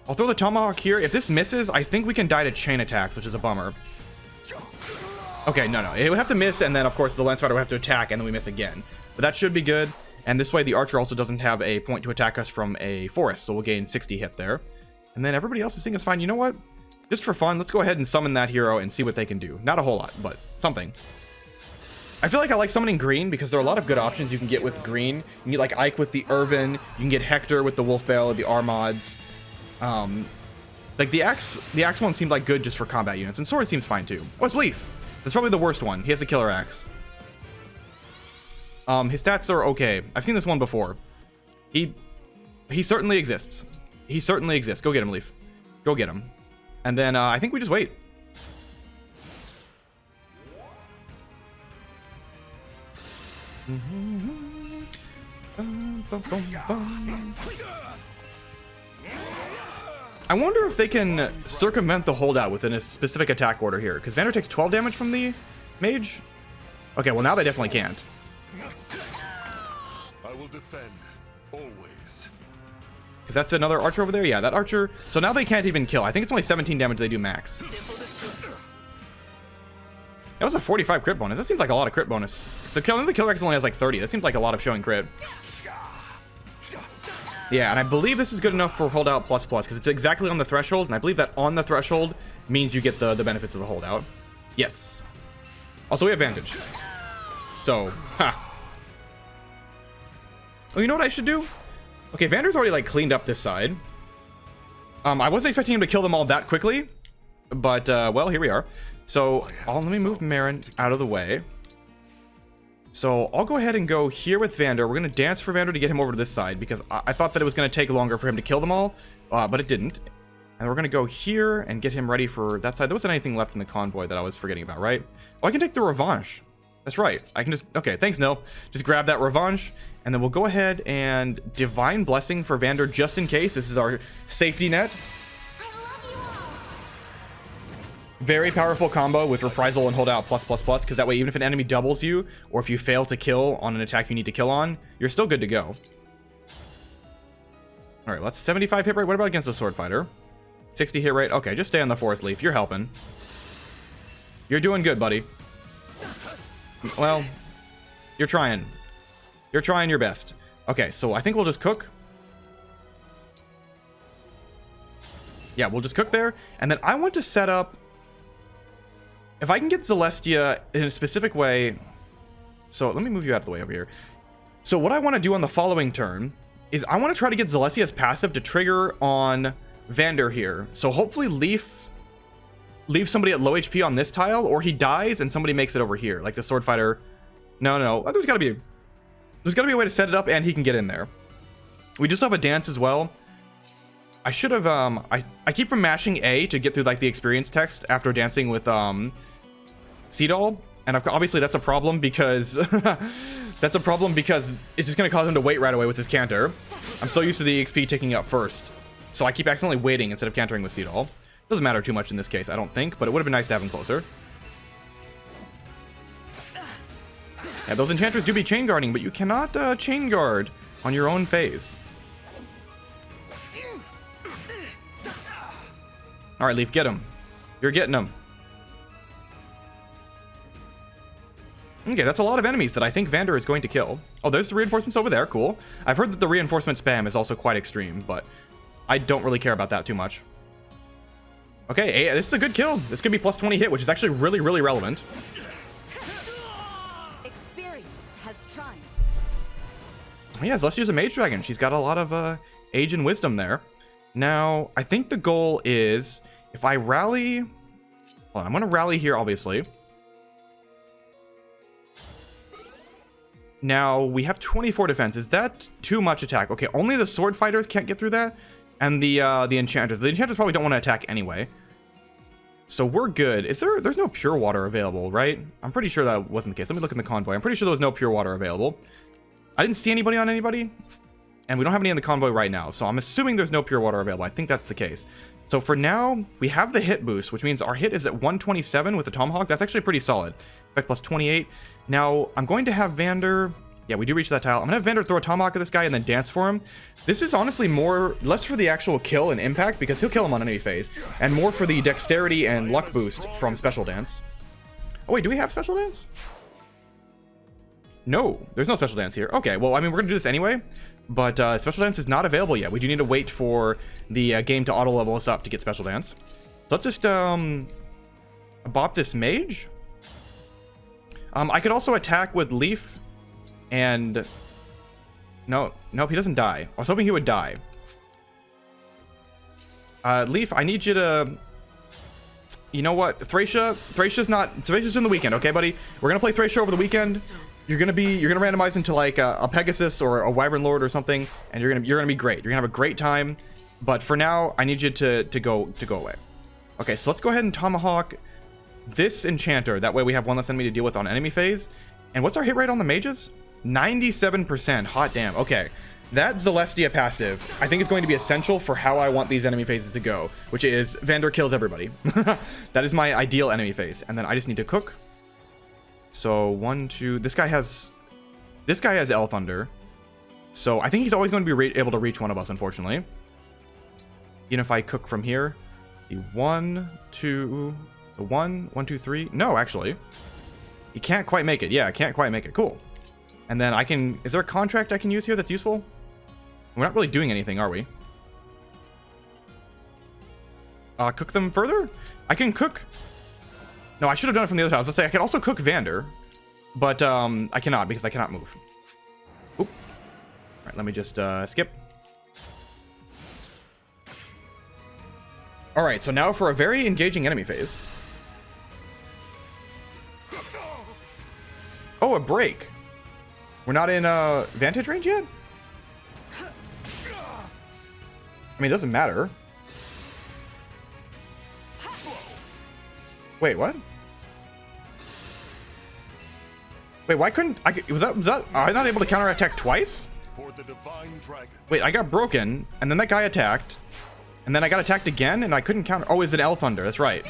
I'll throw the tomahawk here. If this misses, I think we can die to chain attacks, which is a bummer. Okay, no. It would have to miss, and then, of course, the lance rider would have to attack, and then we miss again. But that should be good. And this way, the archer also doesn't have a point to attack us from a forest, so we'll gain 60 hit there. And then everybody else's thing is fine. You know what? Just for fun, let's go ahead and summon that hero and see what they can do. Not a whole lot, but something. I feel like I like summoning green because there are a lot of good options you can get with green. You can get like Ike with the Irvin. You can get Hector with the Wolf Bell, the Armads. Like the axe one seemed like good just for combat units, and sword seems fine too. Oh, it's Leaf. That's probably the worst one. He has a killer axe. His stats are okay. I've seen this one before. He certainly exists. He certainly exists. Go get him, Leaf. Go get him. And then I think we just wait. I wonder if they can circumvent the holdout within a specific attack order here, because Vander takes 12 damage from the mage. Okay, well now they definitely can't. I will defend always. Because that's another archer over there. Yeah, that archer. So now they can't even kill. I think it's only 17 damage they do max. That was a 45 crit bonus. That seems like a lot of crit bonus. So the kill Rex only has like 30. That seems like a lot of showing crit. Yeah, and I believe this is good enough for holdout plus because it's exactly on the threshold, and I believe that on the threshold means you get the benefits of the holdout. Yes. Also, we have Vantage. So, ha. Oh, you know what I should do? Okay, Vander's already like cleaned up this side. I wasn't expecting him to kill them all that quickly, but well, here we are. So let me move Marin out of the way. So I'll go ahead and go here with Vander. We're going to dance for Vander to get him over to this side because I thought that it was going to take longer for him to kill them all, but it didn't. And we're going to go here and get him ready for that side. There wasn't anything left in the convoy that I was forgetting about, right? Oh, I can take the Revanche. That's right. I can just... Okay, thanks, Nil. Just grab that Revanche, and then we'll go ahead and Divine Blessing for Vander just in case. This is our safety net. Very powerful combo with Reprisal and Holdout plus, because that way even if an enemy doubles you, or if you fail to kill on an attack you need to kill on, you're still good to go. Alright, well, that's 75 hit rate. What about against the Sword Fighter? 60 hit rate. Okay, just stay on the Forest Leaf. You're helping. You're doing good, buddy. Well, you're trying. You're trying your best. Okay, so I think we'll just cook. Yeah, we'll just cook there. And then I want to set up... If I can get Celestia in a specific way... So let me move you out of the way over here. So what I want to do on the following turn is I want to try to get Celestia's passive to trigger on Vander here. So hopefully Leaf leaves somebody at low HP on this tile, or he dies and somebody makes it over here, like the Sword Fighter. No. There's got to be a way to set it up and he can get in there. We just have a dance as well. I should have, I keep from mashing A to get through like the experience text after dancing with, Cedal, and obviously that's a problem because That's a problem because it's just going to cause him to wait right away with his canter. I'm so used to the XP ticking up first. So I keep accidentally waiting instead of cantering with Seedall. Doesn't matter too much in this case, I don't think, but it would have been nice to have him closer. Yeah, those enchanters do be chain guarding, but you cannot chain guard on your own phase. Alright, Leaf, get him. You're getting him. Okay, that's a lot of enemies that I think Vander is going to kill. Oh, there's the reinforcements over there. Cool. I've heard that the reinforcement spam is also quite extreme, but I don't really care about that too much. Okay, this is a good kill. This could be plus 20 hit, which is actually really, really relevant. Experience has triumphed. Yes, let's use a Mage Dragon. She's got a lot of age and wisdom there. Now, I think the goal is if I rally... Well, I'm going to rally here, obviously. Now, we have 24 defense. Is that too much attack? Okay, only the sword fighters can't get through that. And the enchanters. The enchanters probably don't want to attack anyway. So we're good. There's no pure water available, right? I'm pretty sure that wasn't the case. Let me look in the convoy. I'm pretty sure there was no pure water available. I didn't see anybody on anybody. And we don't have any in the convoy right now. So I'm assuming there's no pure water available. I think that's the case. So for now, we have the hit boost, which means our hit is at 127 with the Tomahawk. That's actually pretty solid. Effect plus 28. Now, I'm going to have Vander... Yeah, we do reach that tile. I'm going to have Vander throw a Tomahawk at this guy and then dance for him. This is honestly less for the actual kill and impact, because he'll kill him on enemy phase, and more for the dexterity and luck boost from Special Dance. Oh, wait, do we have Special Dance? No, there's no Special Dance here. Okay, well, I mean, we're going to do this anyway, but Special Dance is not available yet. We do need to wait for the game to auto-level us up to get Special Dance. So let's just bop this Mage. I could also attack with Leaf. And nope, he doesn't die. I was hoping he would die. Leaf, I need you to, you know what, Thracia's in the weekend, okay, buddy? We're gonna play Thracia over the weekend. You're gonna randomize into like a Pegasus or a Wyvern Lord or something, and you're gonna be great. You're gonna have a great time. But for now, I need you to go away. Okay, so let's go ahead and Tomahawk this enchanter. That way we have one less enemy to deal with on enemy phase. And what's our hit rate on the mages? 97%. Hot damn. Okay, that Celestia passive I think is going to be essential for how I want these enemy phases to go, which is Vander kills everybody. That is my ideal enemy phase. And then I just need to cook. So 1, 2. This guy has L Thunder, so I think he's always going to be able to reach one of us, unfortunately. Even if I cook from here, the 1, 2. So 1, 2, 3. No, actually, he can't quite make it. Yeah, I can't quite make it. Cool. And then I can... Is there a contract I can use here that's useful? We're not really doing anything, are we? Cook them further? I can cook... No, I should have done it from the other house. Let's say I could also cook Vander. But I cannot, because I cannot move. Oop. Alright, let me just skip. Alright, so now for a very engaging enemy phase. Oh, a break. We're not in vantage range yet? I mean, it doesn't matter. Wait, what? Wait, why couldn't I... Was that... Am I not able to counterattack twice? For the divine dragon. Wait, I got broken, and then that guy attacked, and then I got attacked again, and I couldn't counter... Oh, it's an L Thunder. That's right.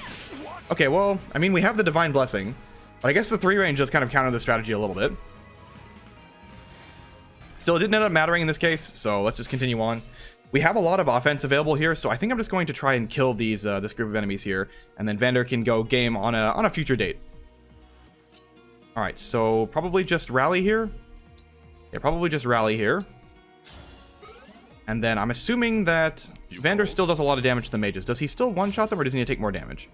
Okay, well, I mean, we have the Divine Blessing, but I guess the 3 range does kind of counter the strategy a little bit. Still, it didn't end up mattering in this case, so let's just continue on. We have a lot of offense available here, so I think I'm just going to try and kill these this group of enemies here, and then Vander can go game on a future date. All right, so probably just rally here. Yeah, probably just rally here. And then I'm assuming that Vander still does a lot of damage to the mages. Does he still one-shot them, or does he need to take more damage?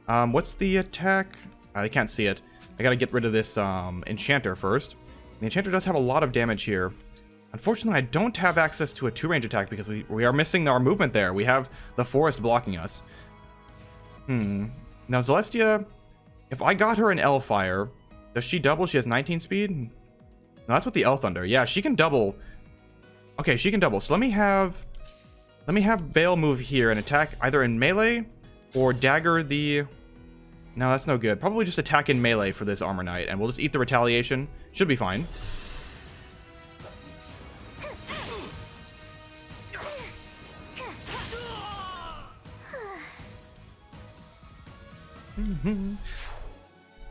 What's the attack? I can't see it. I gotta get rid of this enchanter first. The enchanter does have a lot of damage here. Unfortunately, I don't have access to a 2-range attack because we are missing our movement there. We have the forest blocking us. Now, Celestia, if I got her an L Fire, does she double? She has 19 speed? No, that's with the L Thunder. Yeah, she can double. Okay, she can double. So let me have Veil move here and attack either in melee or dagger the... No, that's no good. Probably just attack in melee for this Armor Knight, and we'll just eat the retaliation. Should be fine.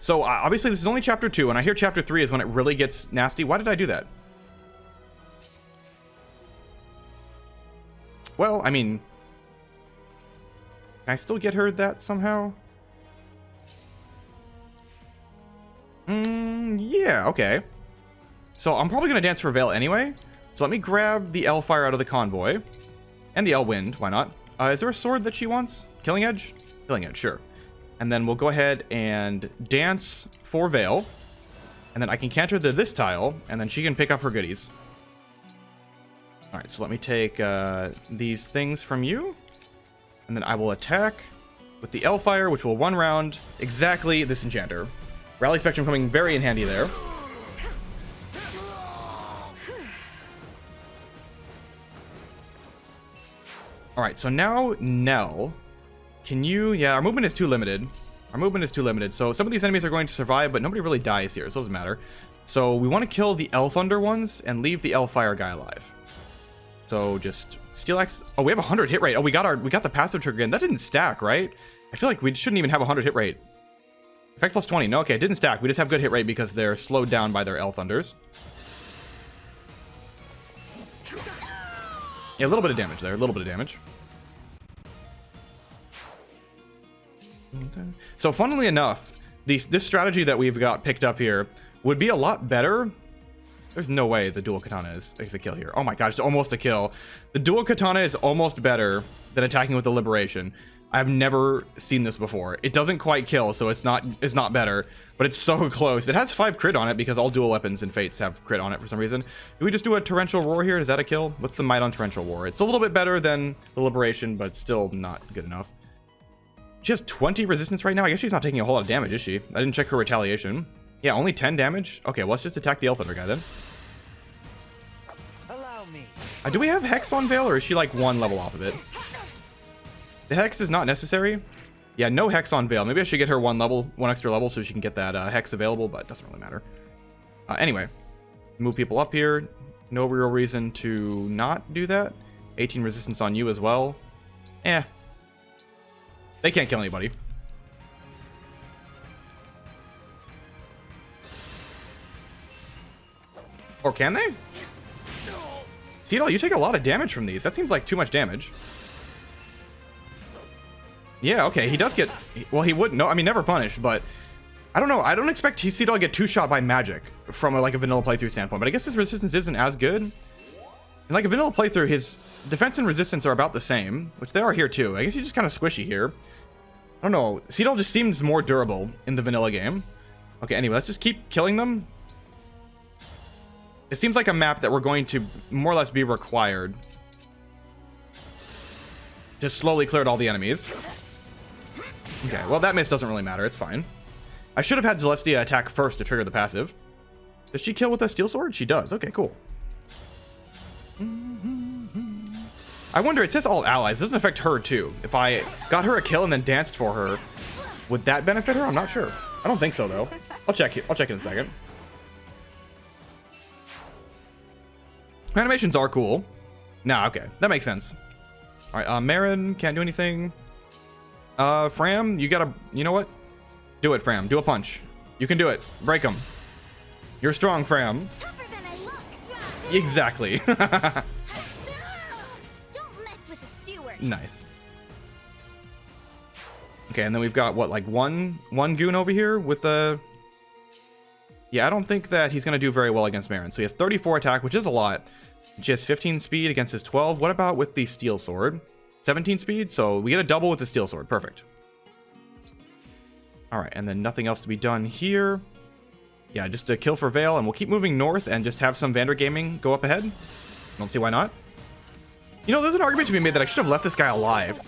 So obviously this is only chapter 2, and I hear chapter 3 is when it really gets nasty. Why did I do that? Well, I mean, can I still get her that somehow? Yeah, okay. So I'm probably going to dance for Vale anyway. So let me grab the L-Fire out of the convoy. And the L-Wind, why not? Is there a sword that she wants? Killing Edge? Killing Edge, sure. And then we'll go ahead and dance for Vale. And then I can canter this tile, and then she can pick up her goodies. Alright, so let me take these things from you. And then I will attack with the L-Fire, which will one round exactly this enchanter. Rally Spectrum coming very in handy there. Alright, so now Nell. Can you... Yeah, our movement is too limited. Our movement is too limited. So some of these enemies are going to survive, but nobody really dies here, so it doesn't matter. So we want to kill the L-Thunder ones and leave the L-Fire guy alive. So just Steel Axe. Oh, we have 100 hit rate. Oh, we got the passive trigger again. That didn't stack, right? I feel like we shouldn't even have 100 hit rate. Effect plus 20. No, okay, it didn't stack. We just have good hit rate because they're slowed down by their L-Thunders. Yeah, a little bit of damage there. A little bit of damage. So funnily enough, this strategy that we've got picked up here would be a lot better. There's no way the dual katana is a kill here. Oh my gosh, it's almost a kill. The dual katana is almost better than attacking with the liberation. I've never seen this before. It doesn't quite kill, so it's not better, but it's so close. It has 5 crit on it because all dual weapons and fates have crit on it for some reason. Do we just do a torrential roar here? Is that a kill? What's the might on torrential roar? It's a little bit better than the liberation, but still not good enough. She has 20 resistance right now. I guess she's not taking a whole lot of damage, is she? I didn't check her retaliation. Yeah, only 10 damage. Okay, well, let's just attack the L-Thunder guy then. Allow me. Do we have Hex on Vale, or is she like 1 level off of it? The Hex is not necessary. Yeah, no Hex on Vale. Maybe I should get her 1 extra level so she can get that Hex available, but it doesn't really matter. Anyway, move people up here. No real reason to not do that. 18 resistance on you as well. They can't kill anybody. Or can they? Cedal, you take a lot of damage from these. That seems like too much damage. Yeah, okay, he does get... Well, he wouldn't... No, I mean, never punished, but... I don't know. I don't expect Cedal to get 2-shot by magic from a vanilla playthrough standpoint, but I guess his resistance isn't as good. In like a vanilla playthrough, his defense and resistance are about the same, which they are here too. I guess he's just kind of squishy here. I don't know. Cedal just seems more durable in the vanilla game. Okay, anyway, let's just keep killing them. It seems like a map that we're going to more or less be required. Just slowly cleared all the enemies. Okay, well, that miss doesn't really matter. It's fine. I should have had Celestia attack first to trigger the passive. Does she kill with a steel sword? She does. Okay, cool. I wonder, it says all allies. It doesn't affect her, too. If I got her a kill and then danced for her, would that benefit her? I'm not sure. I don't think so, though. I'll check in a second. Her animations are cool. Nah, okay. That makes sense. All right, Marin can't do anything. Fram, you gotta... You know what? Do it, Fram. Do a punch. You can do it. Break him. You're strong, Fram. Tougher than I look. Exactly. Don't mess with the steward. Nice. Okay, and then we've got what, like one goon over here with the... Yeah, I don't think that he's gonna do very well against Marin. So he has 34 attack, which is a lot. She has 15 speed against his 12. What about with the steel sword? 17 speed, so we get a double with the steel sword. Perfect. All right, and then nothing else to be done here. Yeah, just a kill for Vale, and we'll keep moving north and just have some Vander Gaming go up ahead. Don't see why not. You know, there's an argument to be made that I should have left this guy alive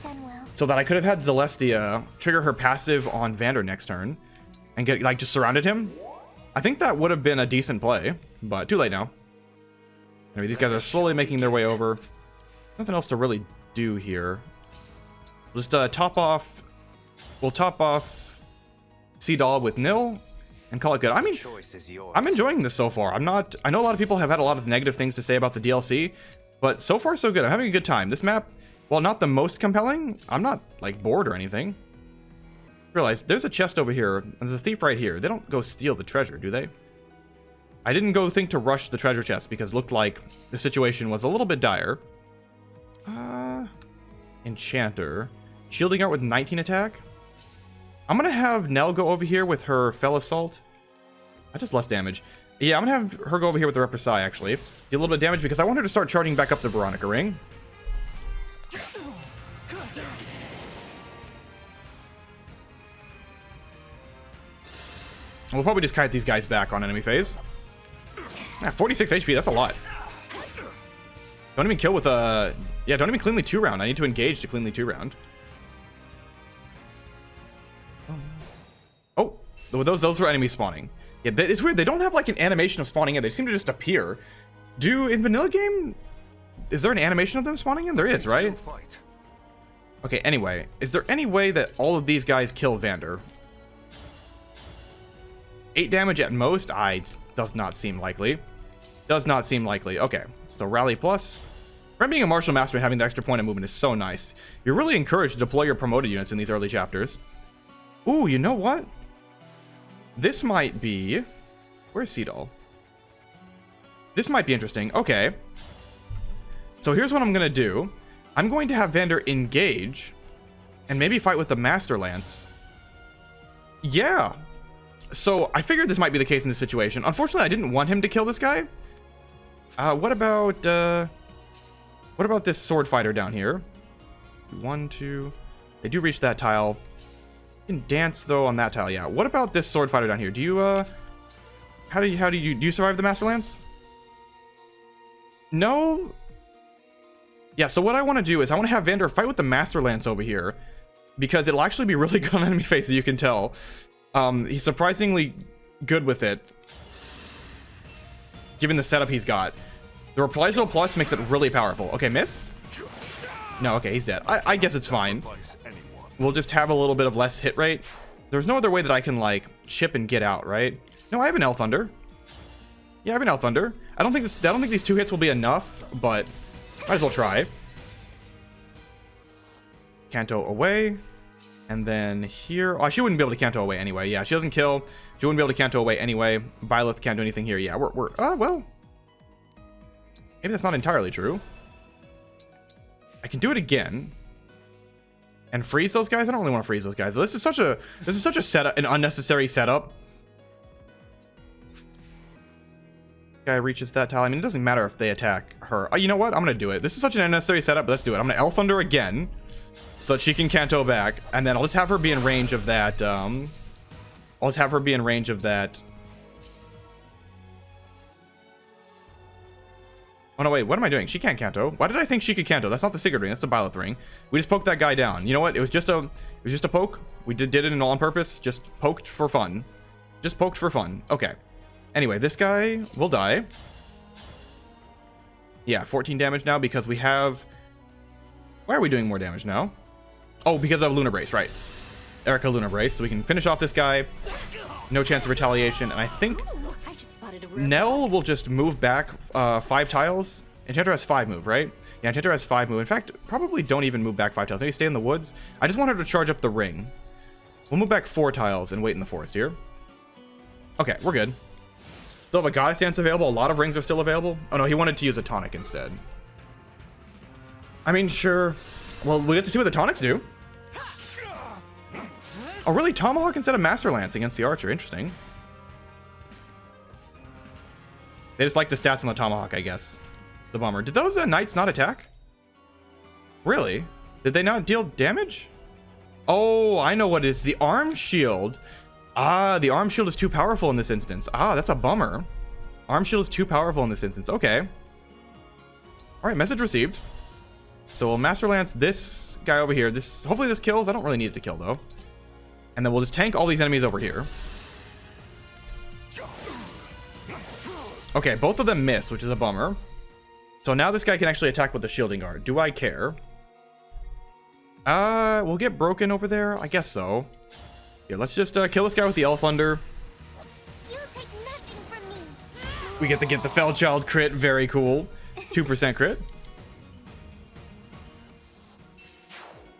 so that I could have had Celestia trigger her passive on Vander next turn and get, like, just surrounded him. I think that would have been a decent play, but too late now. Anyway, these guys are slowly making their way over. Nothing else to really do here. We'll just top off. We'll top off Cedal with Nil and call it good. I mean, I'm enjoying this so far. I know a lot of people have had a lot of negative things to say about the DLC, but so far so good. I'm having a good time. This map, while not the most compelling, I'm not like bored or anything. Realize there's a chest over here, and there's a thief right here. They don't go steal the treasure, do they? I didn't go think to rush the treasure chest because it looked like the situation was a little bit dire. Enchanter. Shielding art with 19 attack. I'm gonna have Nell go over here with her Fell Assault. That does less damage. Yeah, I'm gonna have her go over here with the Reverse, actually. Do a little bit of damage because I want her to start charging back up the Veronica ring. We'll probably just kite these guys back on enemy phase. 46 HP, that's a lot. Don't even kill with a... Yeah, don't even cleanly 2-round. I need to engage to cleanly 2-round. Oh, those were enemies spawning. Yeah, it's weird. They don't have like an animation of spawning in. They seem to just appear. In vanilla game, is there an animation of them spawning in? There is, right? Okay, anyway. Is there any way that all of these guys kill Vander? 8 damage at most? Does not seem likely. Does not seem likely. Okay, so Rally Plus. From being a martial master and having the extra point of movement is so nice. You're really encouraged to deploy your promoted units in these early chapters. Ooh, you know what? This might be... Where's Seedall? This might be interesting. Okay. So here's what I'm going to do. I'm going to have Vander engage and maybe fight with the Master Lance. Yeah. So I figured this might be the case in this situation. Unfortunately, I didn't want him to kill this guy. What about this sword fighter down here? 1, 2. They do reach that tile. You can dance though on that tile. Yeah. What about this sword fighter down here? Do you how do you survive the Master Lance? No. Yeah. So what I want to do is I want to have Vander fight with the Master Lance over here because it'll actually be really good on enemy face, as you can tell. He's surprisingly good with it, given the setup he's got. The Reprisal Plus makes it really powerful. Okay, miss? No, okay, he's dead. I guess it's fine. We'll just have a little bit of less hit rate. There's no other way that I can, like, chip and get out, right? No, I have an L Thunder. Yeah, I have an L Thunder. I don't think these 2 hits will be enough, but might as well try. Canto away. And then here... Oh, she wouldn't be able to Canto away anyway. Yeah, she doesn't kill. She wouldn't be able to Canto away anyway. Byleth can't do anything here. Yeah, well... Maybe that's not entirely true. I can do it again. And freeze those guys? I don't really want to freeze those guys. This is such a setup, an unnecessary setup. Guy reaches that tile. I mean, it doesn't matter if they attack her. Oh, you know what? I'm gonna do it. This is such an unnecessary setup. Let's do it. I'm gonna L Thunder again, so that she can Canto back, and then I'll just have her be in range of that. I'll just have her be in range of that. Oh no, wait, what am I doing? She can't Canto. Why did I think she could Canto? That's not the Sigurd ring, that's the Byleth ring. We just poked that guy down. You know what? It was just a poke. We did it in all on purpose. Just poked for fun. Just poked for fun. Okay. Anyway, this guy will die. Yeah, 14 damage now because we have... Why are we doing more damage now? Oh, because of Lunar Brace, right. Erica Lunar Brace, so we can finish off this guy. No chance of retaliation, and I think... Nell will just move back 5 tiles. Enchanter has 5 move, right? Yeah, Enchanter has 5 move. In fact, probably don't even move back 5 tiles. Maybe stay in the woods. I just want her to charge up the ring. We'll move back 4 tiles and wait in the forest here. Okay, we're good. Still have a Goddess Dance available. A lot of rings are still available. Oh no, he wanted to use a tonic instead. I mean, sure. Well, we get to see what the tonics do. Oh, really? Tomahawk instead of Master Lance against the Archer. Interesting. They just like the stats on the Tomahawk, I guess. The bummer. Did those Knights not attack? Really? Did they not deal damage? Oh, I know what it is. The Arm Shield. Ah, the Arm Shield is too powerful in this instance. Ah, that's a bummer. Arm Shield is too powerful in this instance. Okay. All right, message received. So we'll Master Lance this guy over here. Hopefully this kills. I don't really need it to kill, though. And then we'll just tank all these enemies over here. Okay, both of them miss, which is a bummer. So now this guy can actually attack with the Shielding Guard. Do I care? We'll get broken over there. I guess so. Here, let's just kill this guy with the Elf Thunder. You'll take nothing from me. We get the Fell Child crit. Very cool. 2% crit.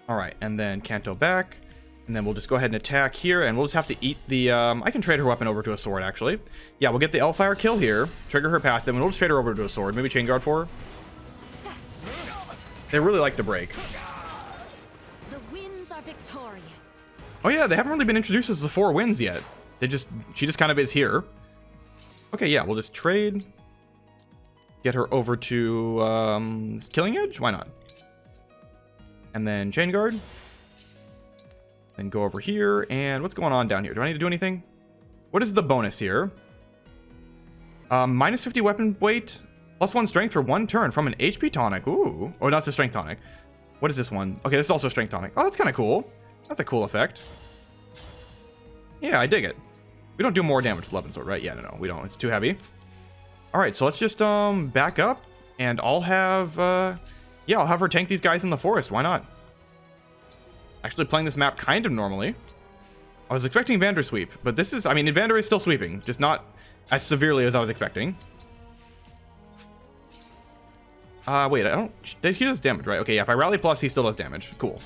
All right, and then Canto back. And then we'll just go ahead and attack here, and we'll just have to eat the, I can trade her weapon over to a sword, actually. Yeah, we'll get the Elfire kill here, trigger her passive, and we'll just trade her over to a sword. Maybe Chain Guard for her. They really like the break. The winds are victorious. Oh yeah, they haven't really been introduced as the 4 winds yet. She just kind of is here. Okay, yeah, we'll just trade. Get her over to, Killing Edge? Why not? And then Chain Guard. Then go over here, and what's going on down here? Do I need to do anything? What is the bonus here? Minus 50 weapon weight, plus 1 strength for 1 turn from an HP tonic. Ooh. Oh, that's a strength tonic. What is this one? Okay, this is also a strength tonic. Oh, that's kind of cool. That's a cool effect. Yeah, I dig it. We don't do more damage with Weapon Sword, right? Yeah, no, we don't. It's too heavy. All right, so let's just back up, and I'll have yeah, I'll have her tank these guys in the forest. Why not? Actually playing this map kind of normally. I was expecting Vander sweep, but this is, I mean, Vander is still sweeping, just not as severely as I was expecting. Wait, I don't, he does damage, right? Okay, yeah, if I rally plus, he still does damage. Cool.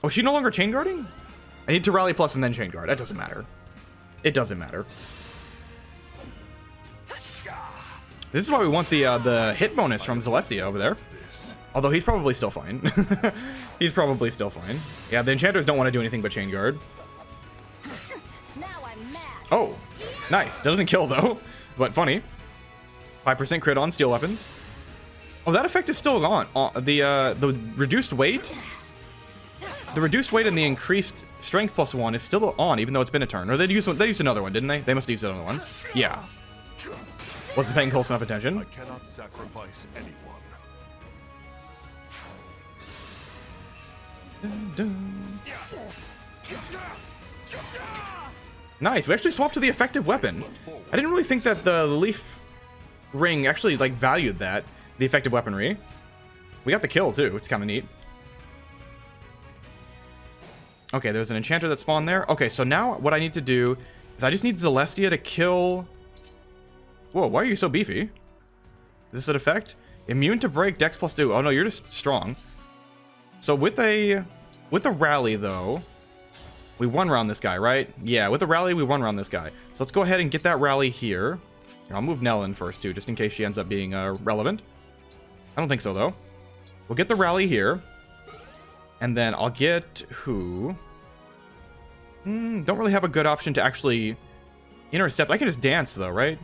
Oh, is she no longer chain guarding? I need to rally plus and then chain guard. That doesn't matter. It doesn't matter. This is why we want the hit bonus from Celestia over there. Although he's probably still fine. He's probably still fine. Yeah, the enchanters don't want to do anything but chain guard. Now I'm mad. Oh, nice. That doesn't kill though, but funny. 5% crit on steel weapons. Oh, that effect is still on. The reduced weight. The reduced weight and the increased strength plus 1 is still on, even though it's been a turn. Or they used another one, didn't they? They must have used another one. Yeah. Wasn't paying close enough attention. I cannot sacrifice anyone. Nice. We actually swapped to the effective weapon. I didn't really think that the leaf ring actually like valued that, the effective weaponry. We got the kill too. It's kind of neat. Okay, there's an enchanter that spawned there. Okay, so now what I need to do is I just need Celestia to kill. Whoa, why are you so beefy? Is this an effect? Immune to break, dex plus 2. Oh no, you're just strong. So with a rally though, we one round this guy, right? Yeah, with a rally we one round this guy. So let's go ahead and get that rally here. I'll move Nell in first too, just in case she ends up being relevant. I don't think so though. We'll get the rally here, and then I'll get who? Don't really have a good option to actually intercept. I can just dance though, right?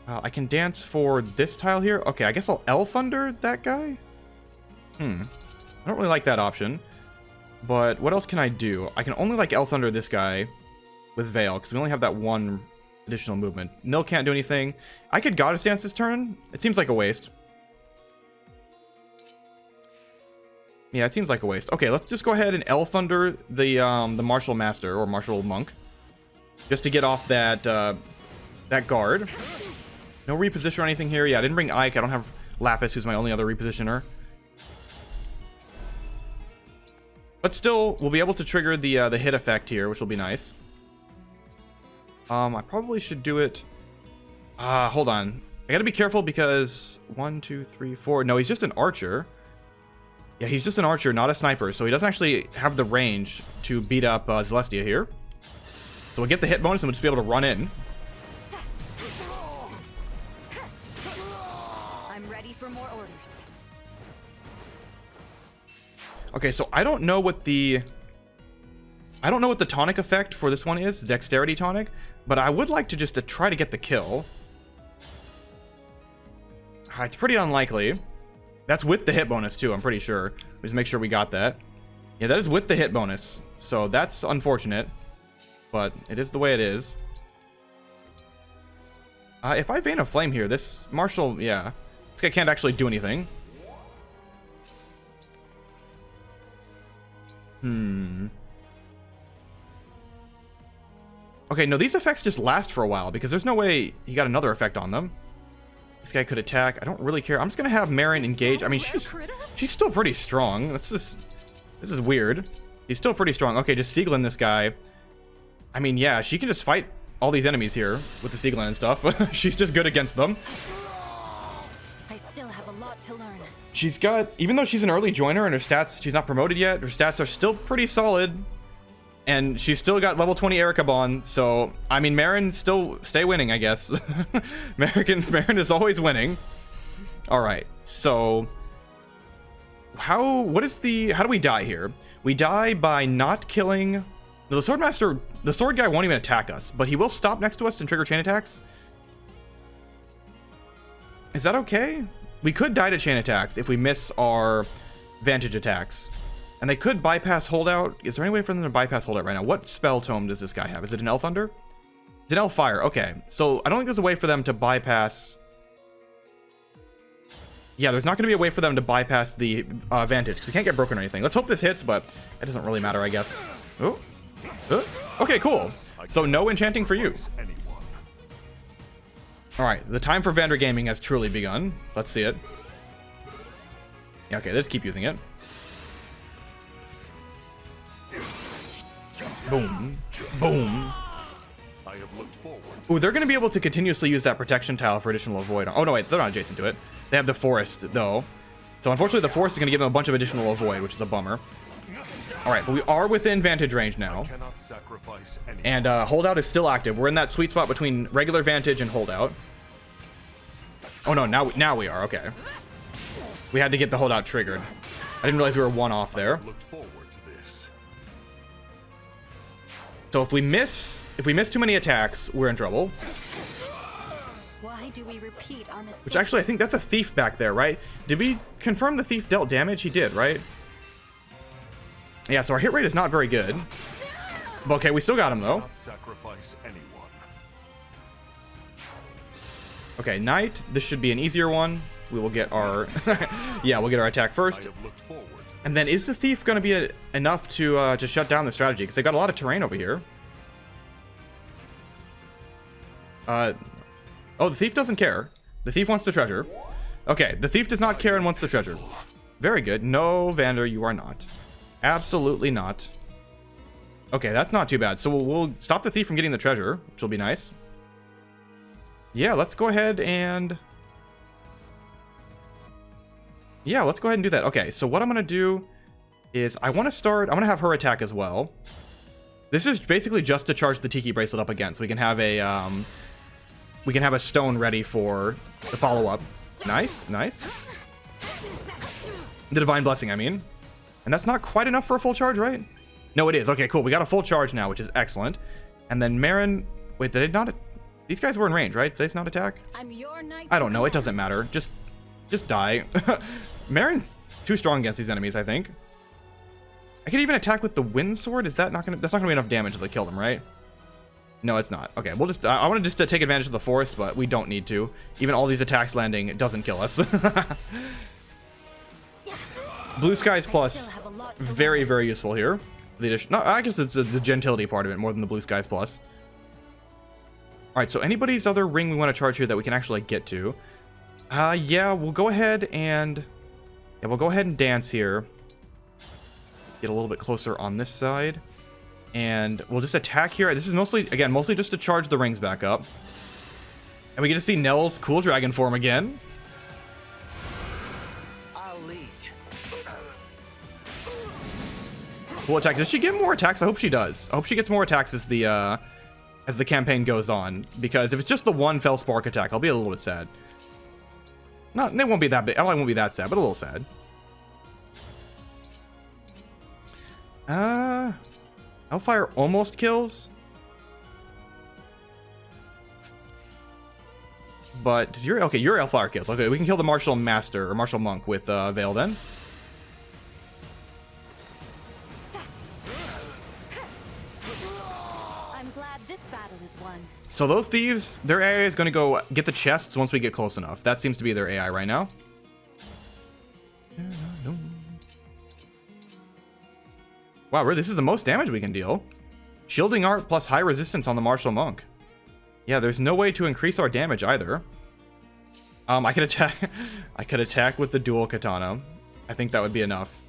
I can dance for this tile here. Okay, I guess I'll L Thunder that guy. I don't really like that option. But what else can I do? I can only like L Thunder this guy with Veil, because we only have that one additional movement. Nil can't do anything. I could Goddess Dance this turn. It seems like a waste. Yeah, it seems like a waste. Okay, let's just go ahead and L Thunder the Martial Master or Martial Monk, just to get off that that guard. No reposition or anything here. Yeah, I didn't bring Ike. I don't have Lapis, who's my only other repositioner. But still, we'll be able to trigger the hit effect here, which will be nice. I probably should do it. Hold on. I gotta be careful because 1, 2, 3, 4. No, he's just an archer. Yeah, he's just an archer, not a sniper. So he doesn't actually have the range to beat up Celestia here. So we'll get the hit bonus and we'll just be able to run in. I'm ready for more orders. Okay, so I don't know what the tonic effect for this one is, dexterity tonic, but I would like to just try to get the kill. It's pretty unlikely. That's with the hit bonus too, I'm pretty sure. Just make sure we got that. Yeah, that is with the hit bonus, so that's unfortunate, but it is the way it is. If I Vein of Flame here, this Marshal, yeah, this guy can't actually do anything. Okay, no, these effects just last for a while because there's no way he got another effect on them. This guy could attack. I don't really care. I'm just gonna have Marin engage. I mean, she's still pretty strong. This is weird. She's still pretty strong. Okay, just Sieglin this guy. I mean, yeah, she can just fight all these enemies here with the Sieglin and stuff. She's just good against them. I still have a lot to learn. She's got, even though she's an early joiner and her stats, she's not promoted yet, her stats are still pretty solid. And she's still got level 20 Erica Bond, so, I mean, Marin still stay winning, I guess. Marin is always winning. Alright, so... how do we die here? We die by not killing... the Swordmaster, the sword guy won't even attack us, but he will stop next to us and trigger chain attacks. Is that okay? We could die to chain attacks if we miss our vantage attacks. And they could bypass holdout. Is there any way for them to bypass holdout right now? What spell tome does this guy have? Is it an L Thunder? It's an L Fire. Okay. So I don't think there's a way for them to bypass... yeah, there's not going to be a way for them to bypass the vantage. We can't get broken or anything. Let's hope this hits, but it doesn't really matter, I guess. Oh. Okay, cool. So no enchanting for you. Alright, the time for Vander Gaming has truly begun. Let's see it. Yeah, okay, let's keep using it. Boom. Boom. I have looked forward. Ooh, they're going to be able to continuously use that protection tile for additional avoid. Oh, no, wait, they're not adjacent to it. They have the forest, though. So, unfortunately, the forest is going to give them a bunch of additional avoid, which is a bummer. Alright, but we are within vantage range now. And holdout is still active. We're in that sweet spot between regular vantage and holdout. Oh, no, now we are. Okay. We had to get the holdout triggered. I didn't realize we were one off there. So if we miss too many attacks, we're in trouble. Why do we repeat our mistakes? Which actually, I think that's a thief back there, right? Did we confirm the thief dealt damage? He did, right? Yeah, so our hit rate is not very good. But okay, we still got him though. Okay, Knight. This should be an easier one. We will get our yeah, we'll get our attack first. And then is the thief going to be enough to shut down the strategy? Because they got a lot of terrain over here. Oh, the thief doesn't care. The thief wants the treasure. Okay, the thief does not care and wants the treasure. Very good. No, Vander, you are not. Absolutely not. Okay, that's not too bad. So we'll stop the thief from getting the treasure, which will be nice. Yeah, let's go ahead and... yeah, let's go ahead and do that. Okay, so what I'm going to do is I want to have her attack as well. This is basically just to charge the Tiki Bracelet up again, so we can have a stone ready for the follow-up. Nice, nice. The Divine Blessing, I mean. And that's not quite enough for a full charge, right? No, it is. Okay, cool. We got a full charge now, which is excellent. And then Marin... wait, did it not... these guys were in range, right? Did they not attack? I don't know. It doesn't matter. Just die. Marin's too strong against these enemies, I think. I could even attack with the Wind Sword. Is that not gonna... that's not gonna be enough damage to kill them, right? No, it's not. Okay, we'll just... I want to just take advantage of the forest, but we don't need to. Even all these attacks landing, it doesn't kill us. Blue Skies Plus, very, very useful here. The addition... no, I guess it's the gentility part of it more than the Blue Skies Plus. Alright, so anybody's other ring we want to charge here that we can actually get to. Yeah, we'll go ahead and... yeah, we'll go ahead and dance here. Get a little bit closer on this side. And we'll just attack here. This is mostly, again, mostly just to charge the rings back up. And we get to see Nell's cool dragon form again. I'll lead. Cool attack. Does she get more attacks? I hope she does. I hope she gets more attacks as the campaign goes on. Because if it's just the one Fell Spark attack, I'll be a little bit sad. No, it won't be that big. I won't be that sad, but a little sad. Hellfire almost kills. But does your... okay, your Hellfire kills. Okay, we can kill the Martial Master or Martial Monk with Veil then. I'm glad this battle is won. So those thieves, their AI is going to go get the chests once we get close enough. That seems to be their AI right now. Wow, really, this is the most damage we can deal. Shielding Art plus high resistance on the Martial Monk. Yeah, there's no way to increase our damage either. I could attack with the dual katana. I think that would be enough.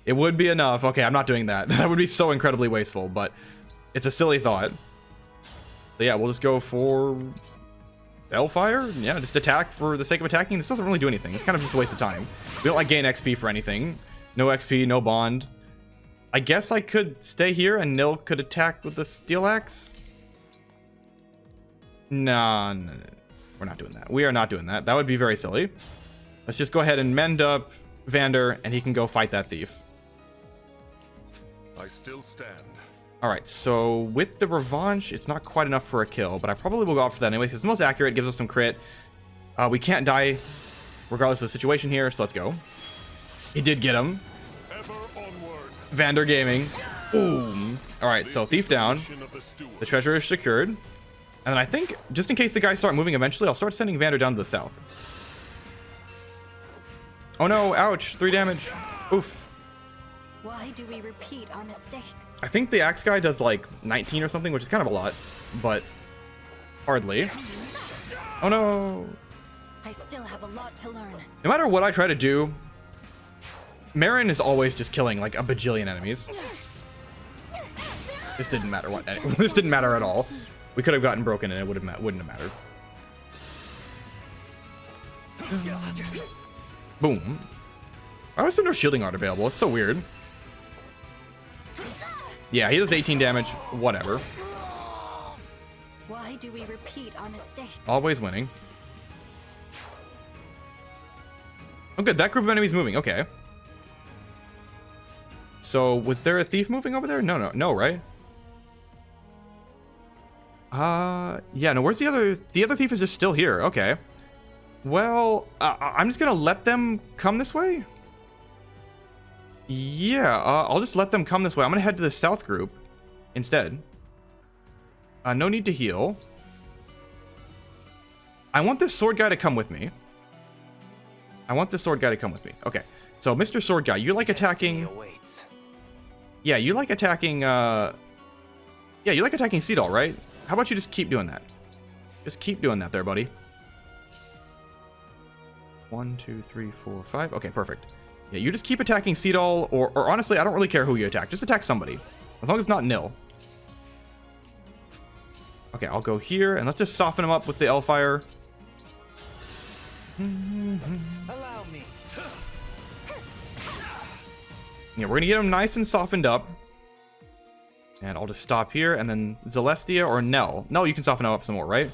It would be enough. Okay, I'm not doing that. That would be so incredibly wasteful, but it's a silly thought. So yeah, we'll just go for... Hellfire? Yeah, just attack for the sake of attacking. This doesn't really do anything. It's kind of just a waste of time. We don't like gain XP for anything. No XP, no bond. I guess I could stay here and Nil could attack with the steel axe. Nah, no, we're not doing that. We are not doing that. That would be very silly. Let's just go ahead and mend up Vander and he can go fight that thief. I still stand. All right, so with the Revanche, it's not quite enough for a kill, but I probably will go opt for that anyway because it's the most accurate, gives us some crit. We can't die regardless of the situation here, so let's go. He did get him. Ever onward. Vander Gaming. Boom. All right, so thief down. The treasure is secured. And then I think, just in case the guys start moving eventually, I'll start sending Vander down to the south. Oh no, ouch, 3 damage. Oof. Why do we repeat our mistakes? I think the axe guy does like 19 or something, which is kind of a lot, but hardly. Oh no. I still have a lot to learn. No matter what I try to do, Marin is always just killing like a bajillion enemies. This didn't matter what. This didn't matter at all. We could have gotten broken and it wouldn't have mattered. Boom. Why was there no shielding art available? It's so weird. Yeah, he does 18 damage. Whatever. Why do we repeat our mistakes? Always winning. Oh, good. That group of enemies moving. Okay. So, was there a thief moving over there? No, right? Yeah, no, where's the other? The other thief is just still here. Okay. Well, I'm just gonna let them come this way. Yeah, I'll just let them come this way. I'm gonna head to the south group instead. No need to heal. I want this sword guy to come with me. Okay, so Mr. Sword Guy, you like attacking... Yeah, you like attacking, Yeah, you like attacking Seedall, right? How about you just keep doing that? Just keep doing that there, buddy. 1, 2, 3, 4, 5. Okay, perfect. Yeah, you just keep attacking Seedall, or honestly, I don't really care who you attack. Just attack somebody. As long as it's not Nil. Okay, I'll go here, and let's just soften him up with the Hellfire. Allow me. Yeah, we're gonna get him nice and softened up. And I'll just stop here, and then Celestia or Nell. Nell, you can soften him up some more, right?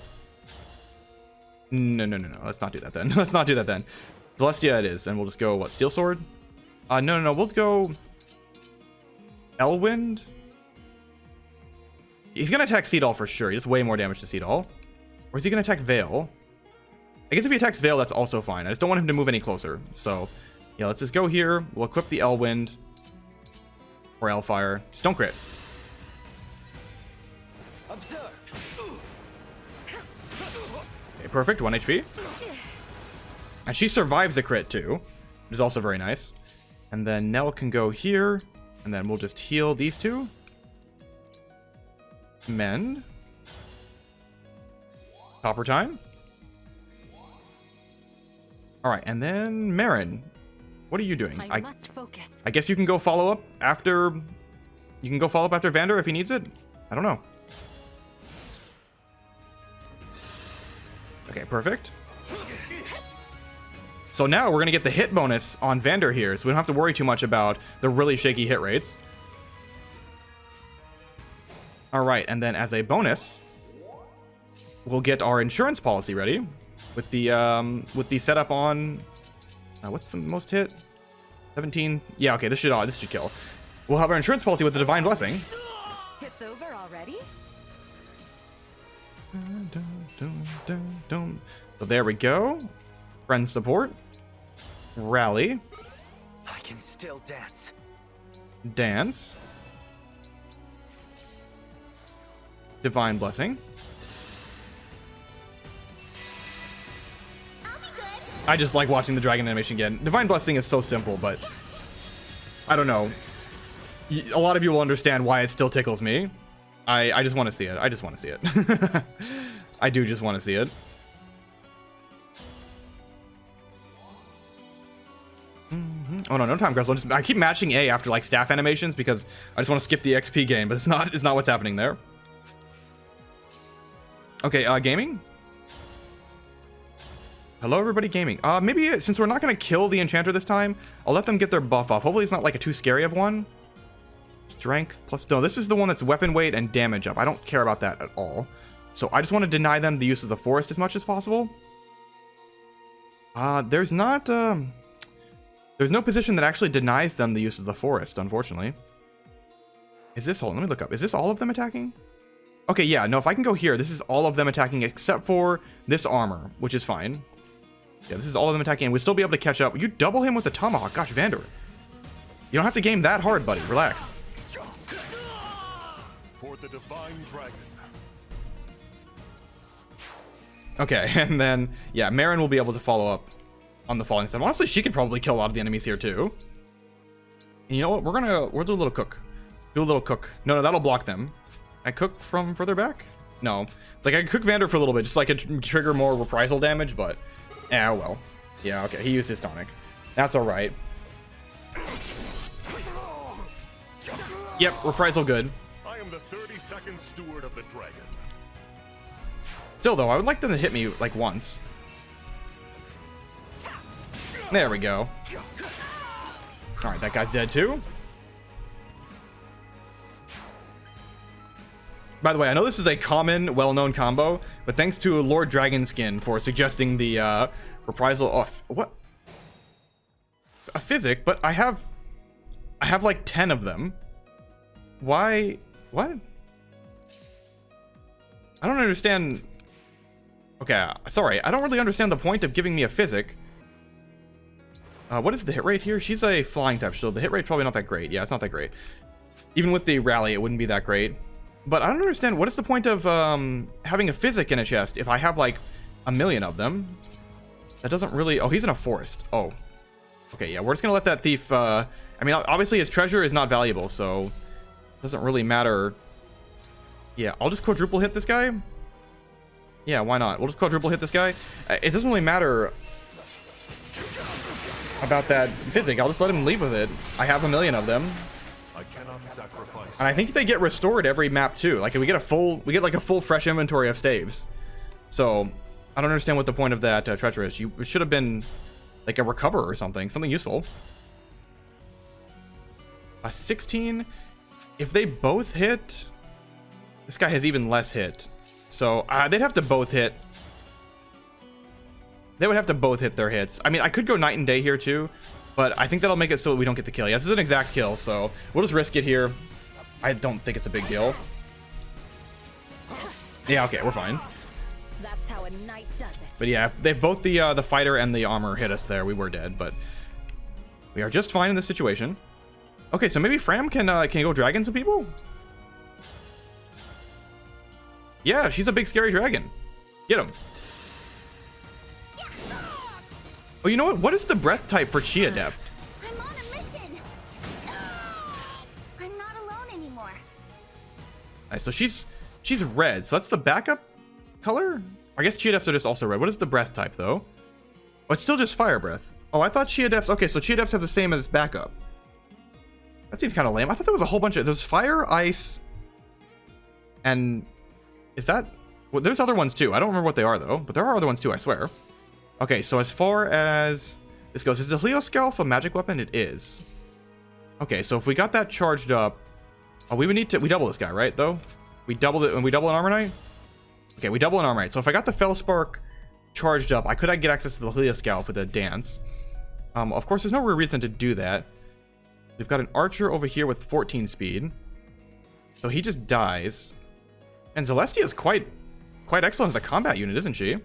No. Let's not do that then. Let's not do that then. Celestia it is, and we'll just go, what, Steel Sword? No. We'll go... Elwind? He's gonna attack Seedall for sure. He does way more damage to Seedall. Or is he gonna attack Veil? I guess if he attacks Veil, that's also fine. I just don't want him to move any closer. So, yeah, let's just go here. We'll equip the Elwind. Or Hellfire. Just don't crit. Okay, perfect. 1 HP. And she survives the crit too, which is also very nice. And then Nell can go here, and then we'll just heal these two. Mend. Copper time. All right, and then Marin, what are you doing? I must focus. I guess you can go follow up after. You can go follow up after Vander if he needs it. I don't know. Okay, perfect. So now we're gonna get the hit bonus on Vander here, so we don't have to worry too much about the really shaky hit rates. All right, and then as a bonus, we'll get our insurance policy ready with the setup on. What's the most hit? 17. Yeah, okay, this should kill. We'll have our insurance policy with the Divine Blessing. It's over already? So there we go. Friend support. Rally. I can still dance. Dance. Divine Blessing. I'll be good. I just like watching the dragon animation again. Divine Blessing is so simple, but I don't know. A lot of you will understand why it still tickles me. I just want to see it. I just want to see it. I do just want to see it. Oh no time crystal. I keep matching A after like staff animations because I just want to skip the XP gain, but it's not what's happening there. Okay, gaming. Hello, everybody gaming. Maybe since we're not going to kill the enchanter this time, I'll let them get their buff off. Hopefully it's not like a too scary of one. Strength plus... No, this is the one that's weapon weight and damage up. I don't care about that at all. So I just want to deny them the use of the forest as much as possible. There's not... There's no position that actually denies them the use of the forest, unfortunately. Is this... Hold on, let me look up. Is this all of them attacking? Okay, yeah, no, if I can go here, this is all of them attacking except for this armor, which is fine. Yeah, this is all of them attacking, and we'll still be able to catch up. You double him with the tomahawk. Gosh, Vander. You don't have to game that hard, buddy. Relax. For the divine dragon. Okay, and then, yeah, Marin will be able to follow up on the falling step. Honestly, she could probably kill a lot of the enemies here, too. And you know what? We'll do a little cook. Do a little cook. No, that'll block them. Can I cook from further back? No. It's like I can cook Vander for a little bit, just so I could trigger more reprisal damage, but... Oh, well. Yeah, okay, he used his tonic. That's alright. Yep, reprisal good. I am the 32nd steward of the dragon. Still, though, I would like them to hit me, like, once. There we go. Alright, that guy's dead, too. By the way, I know this is a common, well-known combo, but thanks to Lord Dragonskin for suggesting the reprisal. Oh, what? A physic, but I have like 10 of them. Why? What? I don't understand. Okay, sorry, I don't really understand the point of giving me a physic. What is the hit rate here? She's a flying type, so the hit rate probably not that great. Yeah, it's not that great. Even with the rally, it wouldn't be that great. But I don't understand, what is the point of having a physic in a chest if I have like a million of them? That doesn't really... Oh, he's in a forest. Oh. Okay, yeah, we're just gonna let that thief... I mean, obviously his treasure is not valuable, so... It doesn't really matter. Yeah, I'll just quadruple hit this guy. Yeah, why not? We'll just quadruple hit this guy. It doesn't really matter about that physic. I'll just let him leave with it. I have a million of them. I cannot sacrifice. And I think they get restored every map too. Like we get like a full fresh inventory of staves. So I don't understand what the point of that treasure is. It should have been like a recover or something useful. 16. If they both hit, this guy has even less hit. So they'd have to both hit. They would have to both hit their hits. I mean, I could go night and day here too. But I think that'll make it so we don't get the kill. Yeah, this is an exact kill, so we'll just risk it here. I don't think it's a big deal. Yeah, okay, we're fine. That's how a knight does it. But yeah, they both the fighter and the armor hit us there. We were dead, but we are just fine in this situation. Okay, so maybe Fram can go dragon some people? Yeah, she's a big scary dragon. Get him. Oh, you know what? What is the breath type for Chi Adept? I'm on a mission. I'm not alone anymore. Nice, so she's red. So that's the backup color? I guess Chi Adepts are just also red. What is the breath type though? Oh, it's still just fire breath. Oh, I thought Chi Adepts. Okay, so Chi Adepts have the same as backup. That seems kind of lame. I thought there was a whole bunch of... There's fire, ice, and... Is that... Well, there's other ones too. I don't remember what they are though, but there are other ones too, I swear. Okay, so as far as this goes, is the Elyos Scalp a magic weapon? It is. Okay, so if we got that charged up, oh, we would need to... We double this guy, right, though? We double it, and we double an Armor Knight? Okay, we double an Armor Knight. So if I got the Fell Spark charged up, I could get access to the Elyos Scalp with a dance. Of course, there's no real reason to do that. We've got an Archer over here with 14 speed. So he just dies. And Celestia is quite excellent as a combat unit, isn't she?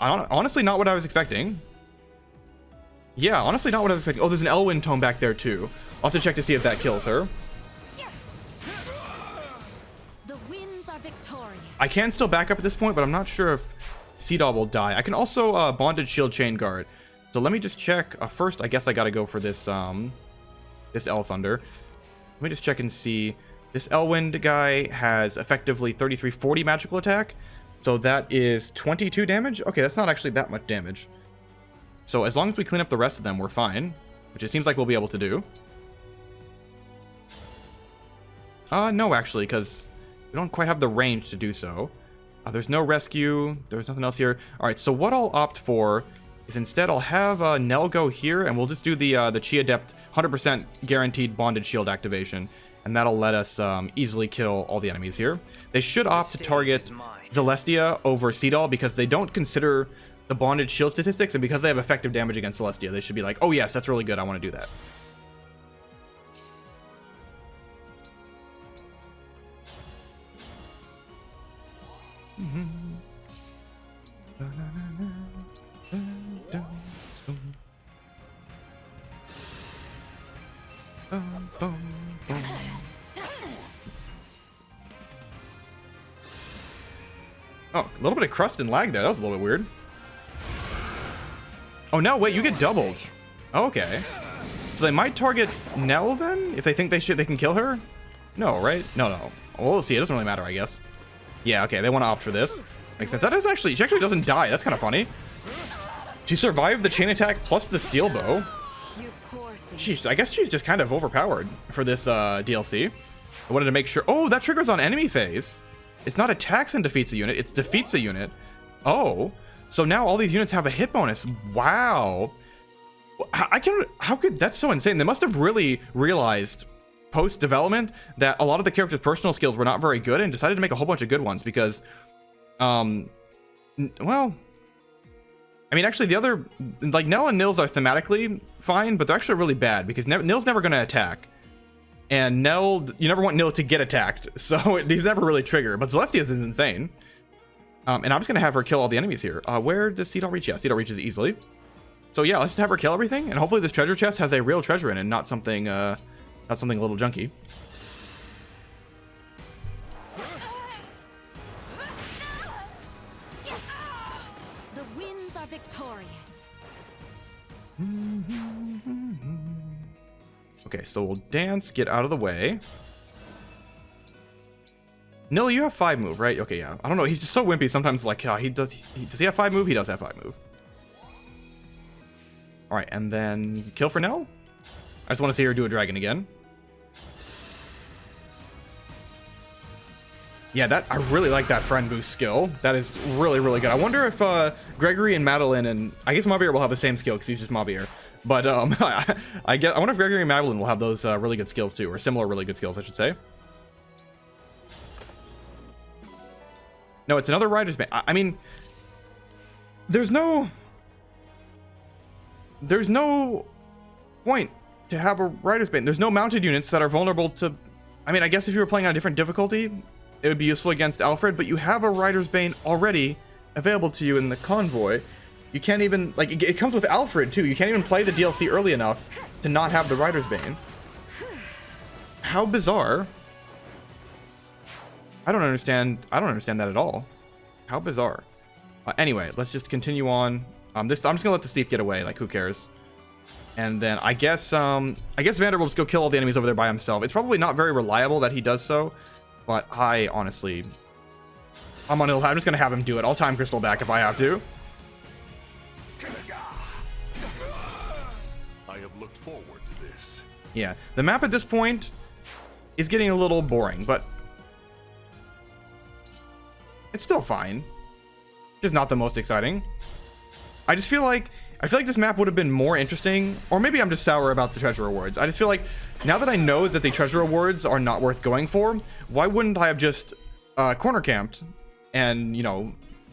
Honestly, not what I was expecting. Yeah, honestly, not what I was expecting. Oh, there's an Elwyn tome back there, too. I'll have to check to see if that kills her. The winds are victorious. I can still back up at this point, but I'm not sure if Seadaw will die. I can also Bonded Shield Chain Guard. So let me just check. First, I guess I gotta go for this, this El Thunder. Let me just check and see. This Elwind guy has effectively 3340 magical attack. So that is 22 damage. Okay, that's not actually that much damage. So as long as we clean up the rest of them, we're fine. Which it seems like we'll be able to do. No, actually, because we don't quite have the range to do so. There's no rescue. There's nothing else here. All right, so what I'll opt for is instead I'll have Nell go here, and we'll just do the Chi Adept 100% guaranteed bonded shield activation, and that'll let us easily kill all the enemies here. They should opt to target Celestia over Seedall because they don't consider the bonded shield statistics, and because they have effective damage against Celestia, they should be like, oh yes, that's really good, I want to do that. Oh, a little bit of crust and lag there. That was a little bit weird. Oh, no, wait, you get doubled. Okay. So they might target Nell then? If they think they can kill her? No, right? No. Well, we'll see. It doesn't really matter, I guess. Yeah, okay, they want to opt for this. Makes sense. That is actually, she actually doesn't die. That's kind of funny. She survived the chain attack plus the steel bow. Jeez, I guess she's just kind of overpowered for this DLC. I wanted to make sure. Oh, that triggers on enemy phase. It's not attacks and defeats a unit, it's defeats a unit. Oh, so now all these units have a hit bonus. Wow. How could, that's so insane. They must have really realized post-development that a lot of the characters' personal skills were not very good and decided to make a whole bunch of good ones because, well, I mean, actually the other, like Nell and Nils are thematically fine, but they're actually really bad because Nil's never going to attack. And Nell, you never want Nil to get attacked, so he's never really triggered. But Celestia's is insane. And I'm just gonna have her kill all the enemies here. Where does Seedall reach? Yeah, Seedall reaches easily. So yeah, let's just have her kill everything, and hopefully this treasure chest has a real treasure in it, not something a little junky. The winds are victorious. Okay, so we'll dance, get out of the way. Nil, you have 5 move, right? Okay, yeah. I don't know, he's just so wimpy sometimes, like, does he have 5 move? He does have 5 move. Alright, and then kill for Nell? I just want to see her do a dragon again. Yeah, I really like that friend boost skill. That is really, really good. I wonder if Gregory and Madeline, and I guess Mavir will have the same skill because he's just Mavir. But I wonder if Gregory and Madeline will have those really good skills too, or similar really good skills, I should say. No, it's another Rider's Bane. I mean, there's no point to have a Rider's Bane. There's no mounted units that are vulnerable to. I mean, I guess if you were playing on a different difficulty, it would be useful against Alfred. But you have a Rider's Bane already available to you in the convoy. You can't even, like, it comes with Alfred too. You can't even play the DLC early enough to not have the Rider's Bane. How bizarre. I don't understand that at all. How bizarre. Anyway, let's just continue on. I'm just gonna let the thief get away, like, who cares? And then I guess Vander will just go kill all the enemies over there by himself. It's probably not very reliable that he does so, but I'm on I'm just gonna have him do it. I'll time crystal back if I have to. I have looked forward to this. Yeah, the map at this point is getting a little boring, but it's still fine. Just not the most exciting. I feel like this map would have been more interesting, or maybe I'm just sour about the treasure rewards. I just feel like now that I know that the treasure rewards are not worth going for, why wouldn't I have just corner camped and, you know,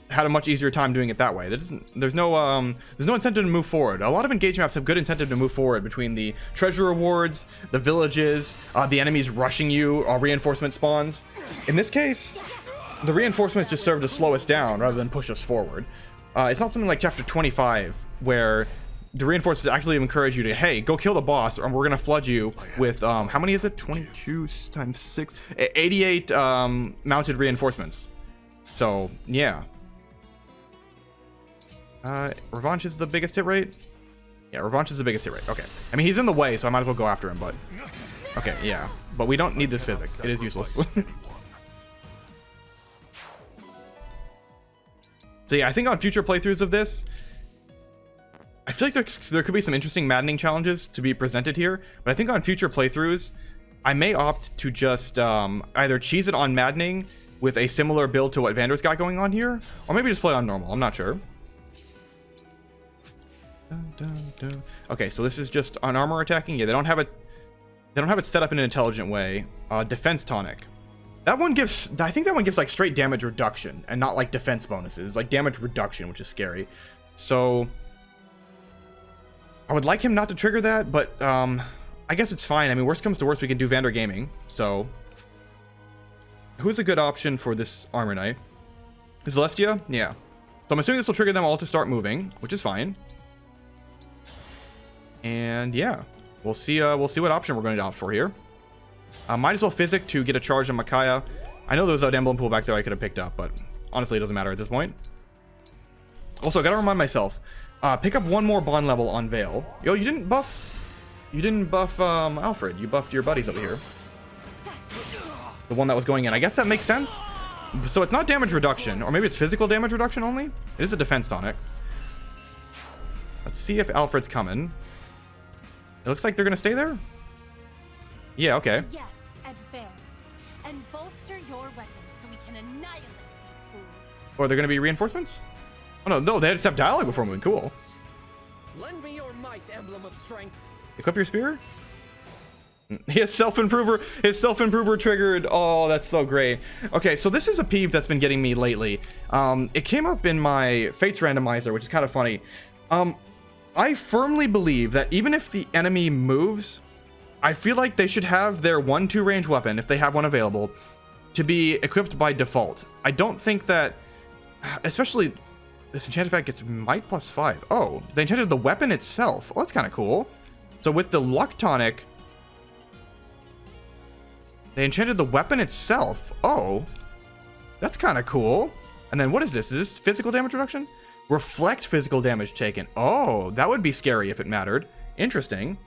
had a much easier time doing it that way? There's no incentive to move forward. A lot of engage maps have good incentive to move forward between the treasure rewards, the villages, the enemies rushing you, reinforcement spawns. In this case, the reinforcements just serve to slow us down rather than push us forward. It's not something like chapter 25 where the reinforcements actually encourage you to, hey, go kill the boss, or we're gonna flood you with how many is it? 22 times 6, 88 mounted reinforcements. So yeah. Revanche is the biggest hit rate? Yeah, Revanche is the biggest hit rate. Okay. I mean, he's in the way, so I might as well go after him, but... Okay, yeah. But we don't need this physics. It is useless. So yeah, I think on future playthroughs of this, I feel like there could be some interesting maddening challenges to be presented here, but I think on future playthroughs, I may opt to just either cheese it on maddening with a similar build to what Vander's got going on here, or maybe just play on normal. I'm not sure. Okay, so this is just on armor attacking. Yeah, they don't have it set up in an intelligent way. Defense tonic. That one gives, I think that one gives like straight damage reduction and not like defense bonuses. It's like damage reduction, which is scary. So I would like him not to trigger that, but I guess it's fine. I mean, worst comes to worst, we can do Vander Gaming. So who's a good option for this armor knight? Celestia? Yeah. So I'm assuming this will trigger them all to start moving, which is fine. And yeah, we'll see what option we're going to opt for here. Might as well Physic to get a charge on Micaiah. I know there was an emblem pool back there I could have picked up, but honestly, it doesn't matter at this point. Also, I gotta remind myself, pick up one more bond level on Vale. Yo, you didn't buff Alfred. You buffed your buddies over here. The one that was going in. I guess that makes sense. So it's not damage reduction, or maybe it's physical damage reduction only. It is a defense tonic. Let's see if Alfred's coming. It looks like they're gonna stay there. Yeah, okay. Yes, advance. And bolster your weapons so we can annihilate these fools. Or they're gonna be reinforcements? Oh no, they had to accept dialogue before moving. Cool. Lend me your might, emblem of strength. Equip your spear? His self-improver triggered. Oh, that's so great. Okay, so this is a peeve that's been getting me lately. It came up in my Fates randomizer, which is kind of funny. I firmly believe that even if the enemy moves, I feel like they should have their 1-2 range weapon, if they have one available, to be equipped by default. I don't think that, especially this enchanted effect gets might +5. Oh, they enchanted the weapon itself. Oh, that's kind of cool. So with the luck tonic, they enchanted the weapon itself. Oh, that's kind of cool. And then what is this? Is this physical damage reduction? Reflect physical damage taken. Oh, that would be scary if it mattered. Interesting.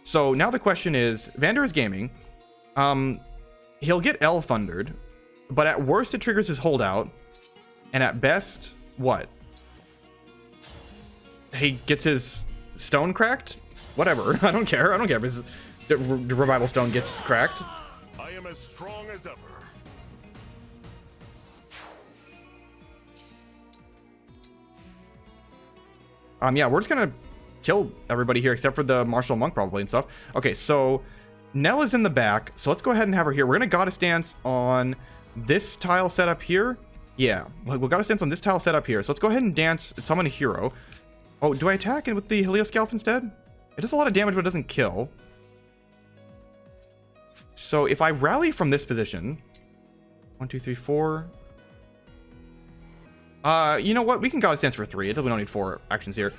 So now the question is, Vander is gaming. He'll get L thundered, but at worst it triggers his holdout, and at best, what? He gets his stone cracked? Whatever. I don't care. I don't care if his the revival stone gets cracked. I am as strong as ever. Yeah, we're just gonna kill everybody here except for the martial monk probably and stuff. Okay, so Nell is in the back, so let's go ahead and have her here. We're gonna goddess dance on this tile setup here. Yeah, we'll goddess dance on this tile setup here. So let's go ahead and dance, summon a hero. Oh, do I attack it with the Elyos Scalp instead? It does a lot of damage, but it doesn't kill. So if I rally from this position, 1, 2, 3, 4. You know what? We can goddess dance for 3. We don't need 4 actions here.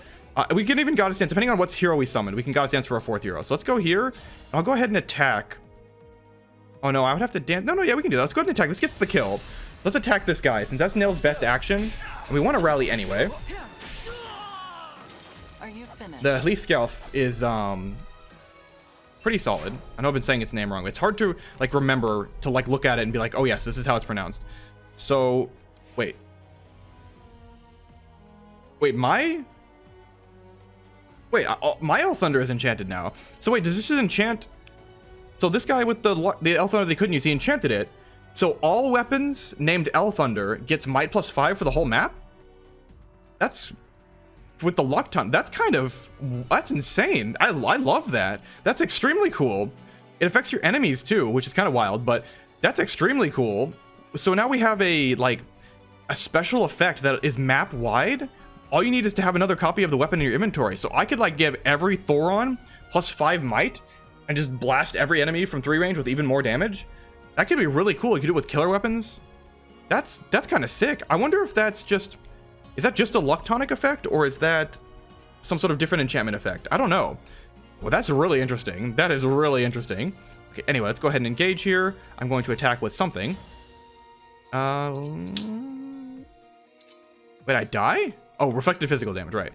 We can even goddess dance, depending on what hero we summon. We can goddess dance for a 4th hero. So let's go here. And I'll go ahead and attack. Oh no, I would have to dance. No, yeah, we can do that. Let's go ahead and attack. This gets the kill. Let's attack this guy, since that's Nell's best action. And we want to rally anyway. Are you finished? The Elyos Scalp is pretty solid. I know I've been saying its name wrong. It's hard to like remember to like look at it and be like, oh yes, this is how it's pronounced. So wait, my L Thunder is enchanted now. So wait, does this just enchant? So this guy with the L Thunder they couldn't use, he enchanted it. So all weapons named L Thunder gets might +5 for the whole map. That's with the luck ton. That's insane. I love that. That's extremely cool. It affects your enemies too, which is kind of wild, but that's extremely cool. So now we have a special effect that is map wide. All you need is to have another copy of the weapon in your inventory. So I could like give every Thoron +5 might and just blast every enemy from 3 range with even more damage. That could be really cool. You could do it with killer weapons. That's kind of sick. I wonder if that's just, is that just a luck tonic effect, or is that some sort of different enchantment effect? I don't know. Well, that's really interesting. That is really interesting. Okay, anyway, let's go ahead and engage here. I'm going to attack with something. Wait, I die? Oh, reflected physical damage, right.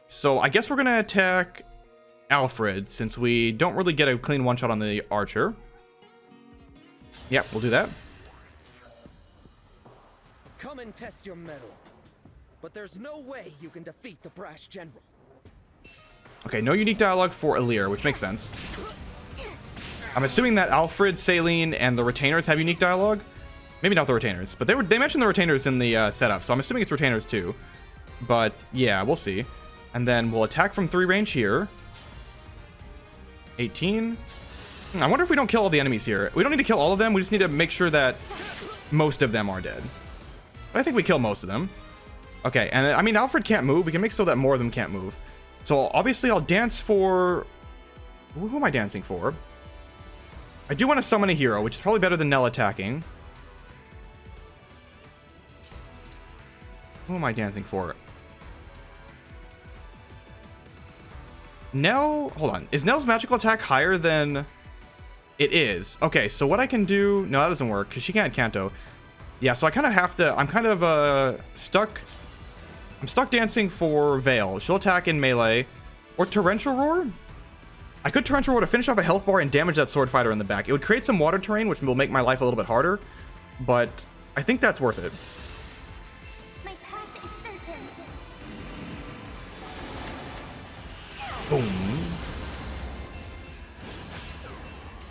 So I guess we're going to attack Alfred, since we don't really get a clean one-shot on the archer. Yep, we'll do that. Come and test your mettle. But there's no way you can defeat the brash general. Okay, no unique dialogue for Elyos, which makes sense. I'm assuming that Alfred, Cèline, and the retainers have unique dialogue. Maybe not the retainers, but they mentioned the retainers in the setup, so I'm assuming it's retainers too. But yeah, we'll see. And then we'll attack from 3 range here. 18. I wonder if we don't kill all the enemies here. We don't need to kill all of them. We just need to make sure that most of them are dead. But I think we kill most of them. Okay, and I mean, Alfred can't move. We can make so that more of them can't move. So obviously I'll dance for... Who am I dancing for? I do want to summon a hero, which is probably better than Nell attacking. Who am I dancing for? Nell, hold on. Is Nell's magical attack higher than... It is. Okay, so what I can do... No, that doesn't work, because she can't Canto. Yeah, so I kind of have to... I'm kind of stuck... I'm stuck dancing for Veil. She'll attack in melee. Or Torrential Roar? I could Torrential Roar to finish off a health bar and damage that sword fighter in the back. It would create some water terrain, which will make my life a little bit harder. But I think that's worth it. My path is certain. Boom.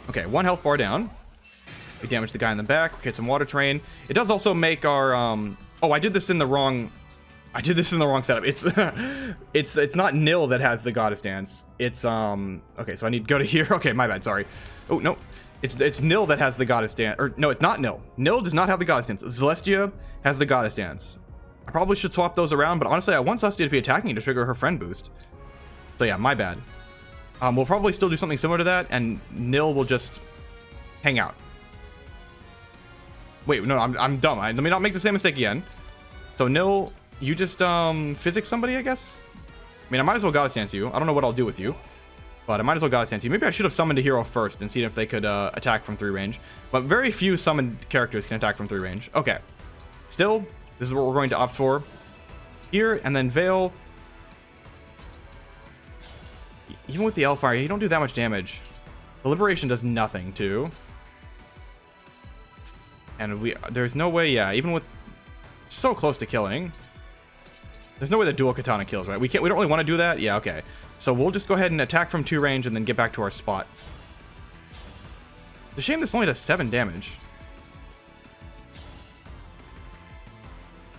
Okay, 1 health bar down. We damage the guy in the back. We get some water terrain. It does also make our oh, I did this in the wrong setup. It's not Nil that has the goddess dance. It's okay, so I need to go to here. Okay, my bad, sorry. Oh no. It's Nil that has the goddess dance. Or no, it's not Nil. Nil does not have the goddess dance. Celestia has the goddess dance. I probably should swap those around, but honestly I want Celestia to be attacking to trigger her friend boost. So yeah, my bad. We'll probably still do something similar to that, and Nil will just hang out. Wait, no, I'm dumb. Let me not make the same mistake again. So Nil, you just physics somebody, I guess? I mean, I might as well goddess dance you. I don't know what I'll do with you, but I might as well goddess dance you. Maybe I should have summoned a hero first and seen if they could attack from 3 range. But very few summoned characters can attack from 3 range. Okay. Still, this is what we're going to opt for. Here, and then Veil. Even with the Hellfire, you don't do that much damage. The Liberation does nothing, too. And there's no way, yeah, even with so close to killing, there's no way the dual katana kills, right? We don't really want to do that. Yeah, okay. So we'll just go ahead and attack from 2 range and then get back to our spot. It's a shame this only does 7 damage.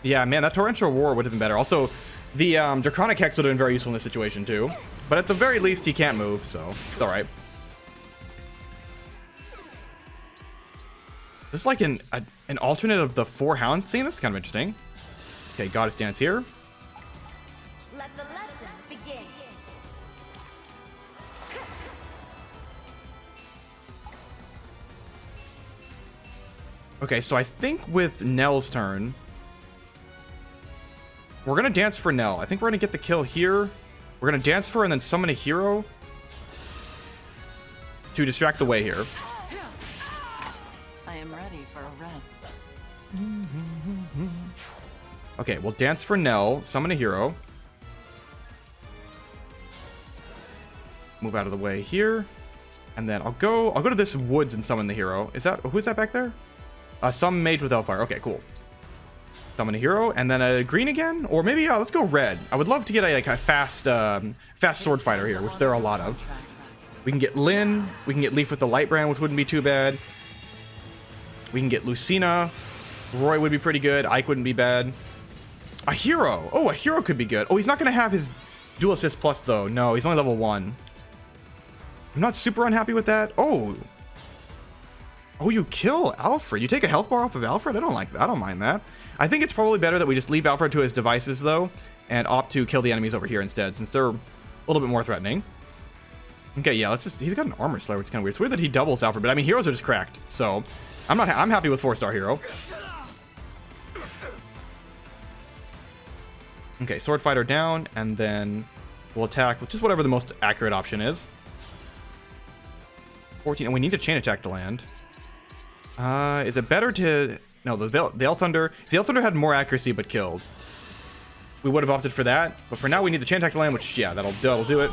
Yeah, man, that Torrential Roar would have been better. Also, the Draconic Hex would have been very useful in this situation, too. But at the very least, he can't move, so it's alright. This is like an alternate of the 4 Hounds theme. That's kind of interesting. Okay, Goddess Dance here. Let the lesson begin. Okay, so I think with Nell's turn, we're going to dance for Nell. I think we're going to get the kill here. We're going to dance for her and then summon a hero to distract the way here. I am ready for a rest. Okay, we'll dance for Nell, summon a hero. Move out of the way here. And then I'll go to this woods and summon the hero. Who's that back there? Some mage with Hellfire. Okay, cool. Summon a hero, and then a green again? Or maybe, let's go red. I would love to get a fast sword fighter here, which there are a lot of. We can get Lyn. We can get Leaf with the Light Brand, which wouldn't be too bad. We can get Lucina. Roy would be pretty good. Ike wouldn't be bad. A hero. Oh, a hero could be good. Oh, he's not going to have his Dual Assist Plus, though. No, he's only level 1. I'm not super unhappy with that. Oh, you kill Alfred. You take a health bar off of Alfred? I don't like that. I don't mind that. I think it's probably better that we just leave Alfred to his devices, though, and opt to kill the enemies over here instead, since they're a little bit more threatening. Okay, yeah, he's got an armor slayer, which is kind of weird. It's weird that he doubles Alfred, but I mean, heroes are just cracked, so I'm happy with 4-star hero. Okay, sword fighter down, and then we'll attack with just whatever the most accurate option is. 14, and we need a chain attack to land. Is it better to... No, the El Thunder... If the El Thunder had more accuracy but killed, we would have opted for that. But for now, we need the chain attack to land, which, yeah, that'll do it.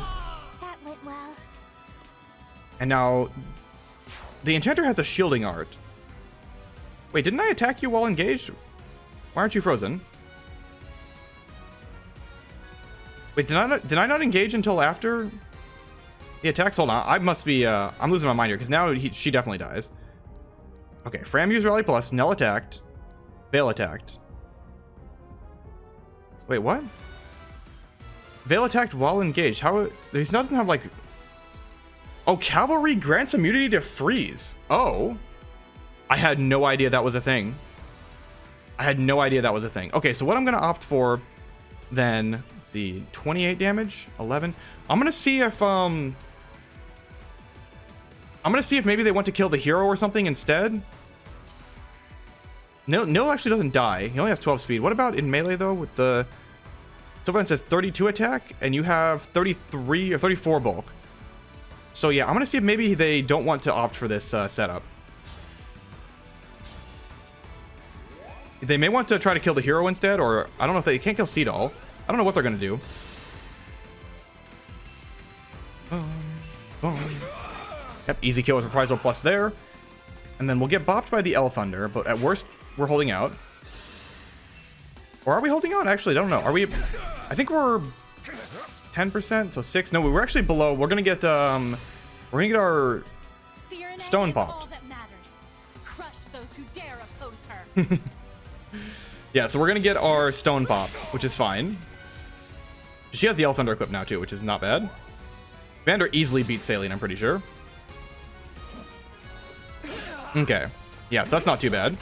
That went well. And now, the Enchanter has a shielding art. Wait, didn't I attack you while engaged? Why aren't you frozen? Wait, did I not engage until after the attacks? Hold on, I must be... I'm losing my mind here, because now she definitely dies. Okay, Fram used Rally Plus. Nell attacked. Vale attacked. Wait, what? Vale attacked while engaged. How? He's not doesn't have like. Oh, Cavalry grants immunity to freeze. Oh, I had no idea that was a thing. I had no idea that was a thing. Okay, so what I'm gonna opt for, then, let's see, 28 damage, 11. I'm gonna see if maybe they want to kill the hero or something instead. Nil actually doesn't die. He only has 12 speed. What about in melee though? With the Silverland says 32 attack, and you have 33 or 34 bulk. So yeah, I'm gonna see if maybe they don't want to opt for this setup. They may want to try to kill the hero instead, or I don't know if they can't kill Seedall. I don't know what they're gonna do. Yep, easy kill with Reprisal Plus there. And then we'll get bopped by the L Thunder, but at worst, we're holding out. Or are we holding out? Actually, I don't know. Are we? I think we're 10%, so 6. No, we're actually below. We're gonna get our stone popped. Crush those who dare oppose her. Yeah, so we're gonna get our stone popped, which is fine. She has the L Thunder equipped now too, which is not bad. Vander easily beats Cèline, I'm pretty sure. Okay, yeah, so that's not too bad.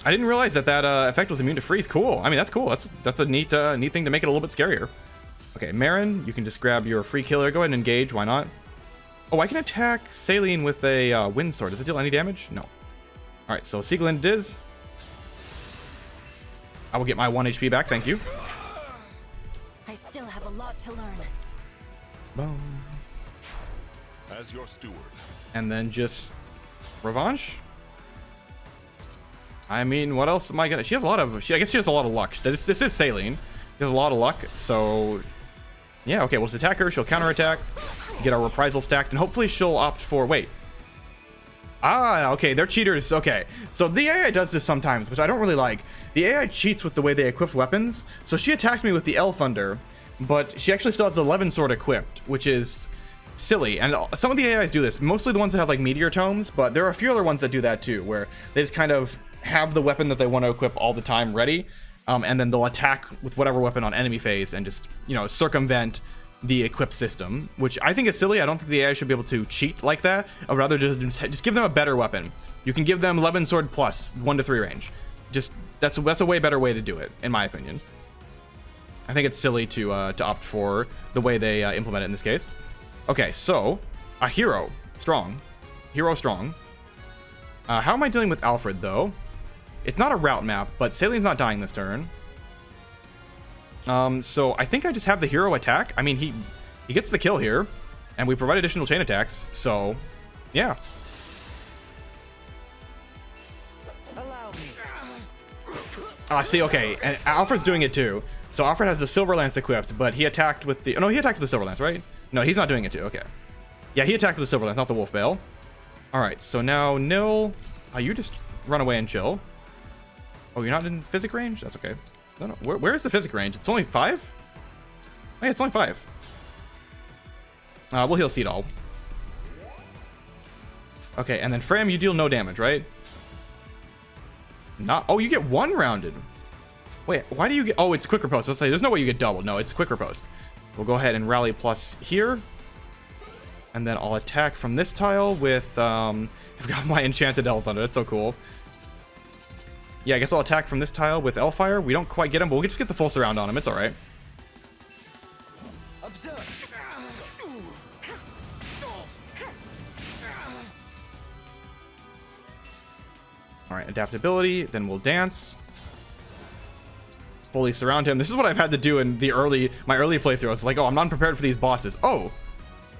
I didn't realize that effect was immune to freeze. Cool. I mean, that's cool. That's a neat thing to make it a little bit scarier. Okay, Marin, you can just grab your free killer. Go ahead and engage. Why not? Oh, I can attack Cèline with a wind sword. Does it deal any damage? No. All right, so Sieglind it is. I will get my 1 HP back. Thank you. I still have a lot to learn. Boom. As your steward. And then just revanche. I mean, what else am I gonna? She has a lot of. I guess she has a lot of luck. This is Cèline. She has a lot of luck. So, yeah. Okay, we'll just attack her. She'll counterattack. Get our reprisal stacked, and hopefully she'll opt for. Wait. Ah, okay. They're cheaters. Okay. So the AI does this sometimes, which I don't really like. The AI cheats with the way they equip weapons. So she attacked me with the L Thunder, but she actually still has the Levin Sword equipped, which is silly. And some of the AIs do this. Mostly the ones that have like meteor tomes, but there are a few other ones that do that too, where they just kind of have the weapon that they want to equip all the time ready, and then they'll attack with whatever weapon on enemy phase and just, you know, circumvent the equip system, which I think is silly. I don't think the AI should be able to cheat like that. I'd rather just give them a better weapon. You can give them Levin Sword plus 1 to 3 range. Just that's a way better way to do it, in my opinion. I think it's silly to opt for the way they implement it in this case. Okay, so a hero strong. How am I dealing with Alfred though? It's not a route map, but Celine's not dying this turn. So I think I just have the hero attack. I mean, he gets the kill here, and we provide additional chain attacks. So, yeah. Allow me. See, okay, and Alfred's doing it too. So Alfred has the Silver Lance equipped, but he attacked with the. Oh, no, he attacked with the Silver Lance, right? No, he's not doing it too. Okay. Yeah, he attacked with the Silver Lance, not the Wolf Bale. All right, so now Nil, you just run away and chill. Oh, you're not in physic range? That's okay. No. Where's the physic range? It's only 5? Oh, yeah, it's only 5. We'll heal Seedall. Okay, and then Fram, you deal no damage, right? Not. Oh, you get 1 rounded. Wait, why do you get? Oh, it's quick riposte. Let's say there's no way you get doubled. No, it's quick riposte. We'll go ahead and rally plus here, and then I'll attack from this tile with. I've got my enchanted L Thunder. That's so cool. Yeah, I guess I'll attack from this tile with Elfire. We don't quite get him, but we'll just get the full surround on him. It's all right. All right, adaptability. Then we'll dance. Fully surround him. This is what I've had to do in my early playthrough. It's like, oh, I'm not prepared for these bosses. Oh,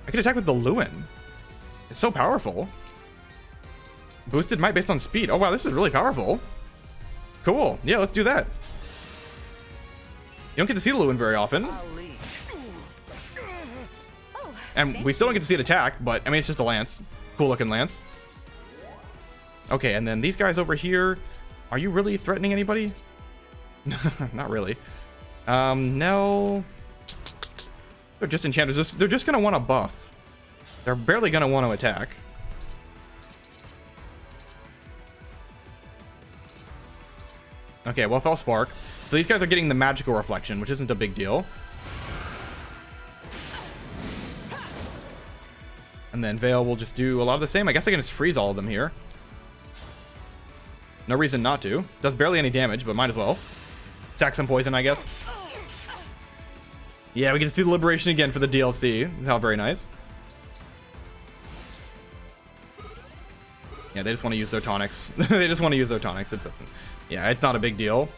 I can attack with the Lewin. It's so powerful. Boosted might based on speed. Oh wow, this is really powerful. Cool. Yeah, let's do that. You don't get to see the Lewin very often. And we still don't get to see it attack, but I mean, it's just a lance. Cool looking lance. Okay, and then these guys over here. Are you really threatening anybody? Not really. No. They're just enchanters. They're just going to want to buff. They're barely going to want to attack. Okay, well, Fell Spark. So these guys are getting the magical reflection, which isn't a big deal. And then Veil will just do a lot of the same. I guess I can just freeze all of them here. No reason not to. Does barely any damage, but might as well. Sack some poison, I guess. Yeah, we get to see the liberation again for the DLC. How very nice. Yeah, they just want to use their tonics. They just want to use their tonics. It doesn't. Yeah, it's not a big deal.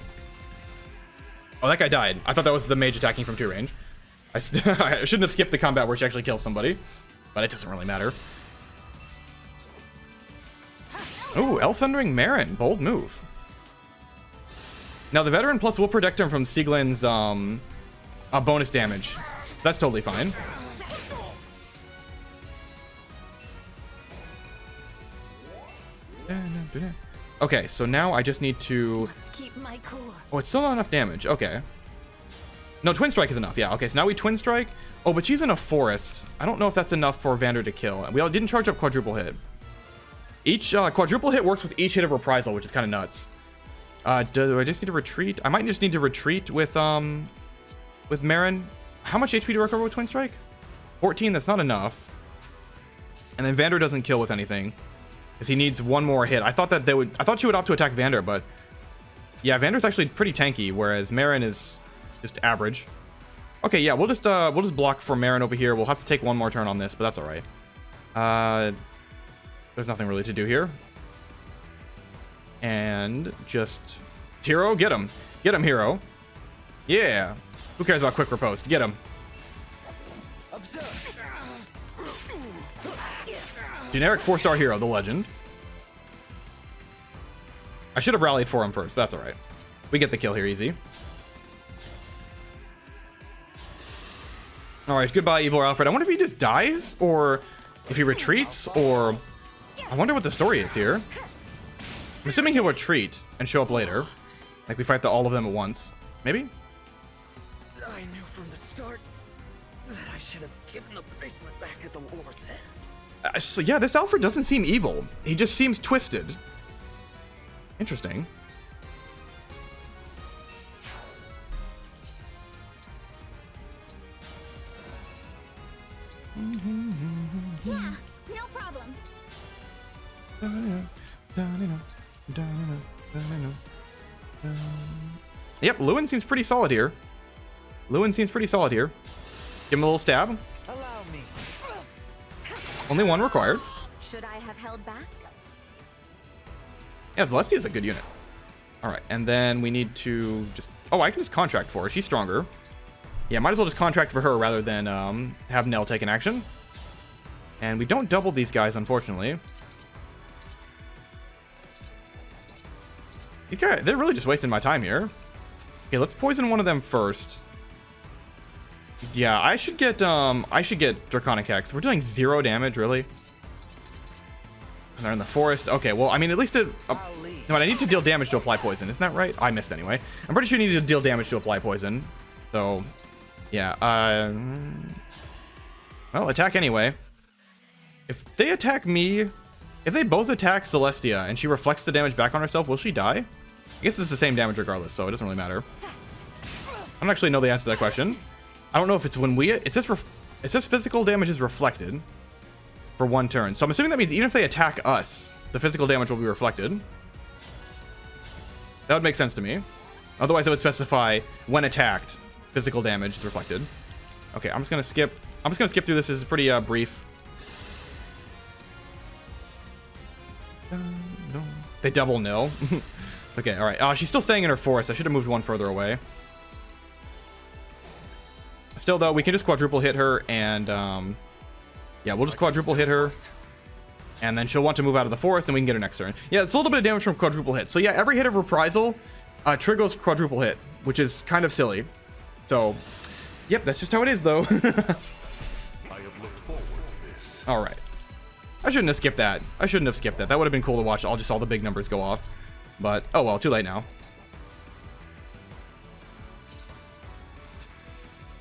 Oh, that guy died. I thought that was the mage attacking from 2 range. I shouldn't have skipped the combat where she actually kills somebody, but it doesn't really matter. Oh, Elf Thundering Marin. Bold move. Now, the Veteran Plus will protect him from Sieglin's bonus damage. That's totally fine. Okay, so now I just need to... Must keep my cool. Oh, it's still not enough damage. Okay. No, Twin Strike is enough. Yeah, okay, so now we Twin Strike. Oh, but she's in a forest. I don't know if that's enough for Vander to kill. We all didn't charge up quadruple hit. Each quadruple hit works with each hit of reprisal, which is kind of nuts. Do I just need to retreat? I might just need to retreat with Marin. How much HP to recover with Twin Strike? 14, that's not enough. And then Vander doesn't kill with anything, because he needs one more hit. I thought she would opt to attack Vander, but yeah, Vander's actually pretty tanky, whereas Marin is just average. Okay, yeah, we'll just block for Marin over here. We'll have to take one more turn on this, but that's all right. There's nothing really to do here. And just Hero, get him, Hero. Yeah, who cares about quick riposte? Get him. Generic 4-star hero, the legend. I should have rallied for him first, but that's all right. We get the kill here easy. All right, goodbye, Evil Alfred. I wonder if he just dies, or if he retreats, or I wonder what the story is here. I'm assuming he'll retreat and show up later, like we fight all of them at once. Maybe. I knew from the start that I should have given the bracelet back at the war's end. So yeah, this Alfred doesn't seem evil. He just seems twisted. Interesting. Yeah, no problem. Yep, Lewin seems pretty solid here. Give him a little stab. Allow me. Only one required. Should I have held back? Yeah, Celestia is a good unit. All right, and then we need to just... Oh, I can just contract for her. She's stronger. Yeah, might as well just contract for her rather than have Nell take an action. And we don't double these guys, unfortunately. These guys, they're really just wasting my time here. Okay, let's poison one of them first. Yeah, I should get Draconic Hex. We're doing 0 damage, really. And they're in the forest. Okay, well, I mean, at least no, I need to deal damage to apply poison. Isn't that right? I missed anyway. I'm pretty sure you need to deal damage to apply poison. So, yeah. Well, attack anyway. If they attack me, if they both attack Celestia and she reflects the damage back on herself, will she die? I guess it's the same damage regardless, so it doesn't really matter. I don't actually know the answer to that question. I don't know if it's when we... It says physical damage is reflected for 1 turn. So I'm assuming that means even if they attack us, the physical damage will be reflected. That would make sense to me. Otherwise, it would specify when attacked, physical damage is reflected. Okay, I'm just gonna skip through this. This is pretty brief. They double nil. Okay, all right. She's still staying in her forest. I should have moved one further away. Still, though, we can just quadruple hit her, and yeah, we'll just quadruple hit her, and then she'll want to move out of the forest, and we can get her next turn. Yeah, it's a little bit of damage from quadruple hit. So yeah, every hit of reprisal triggers quadruple hit, which is kind of silly. So, yep, that's just how it is, though. I have looked forward to this. All right. I shouldn't have skipped that. That would have been cool to watch all the big numbers go off. But, oh well, too late now.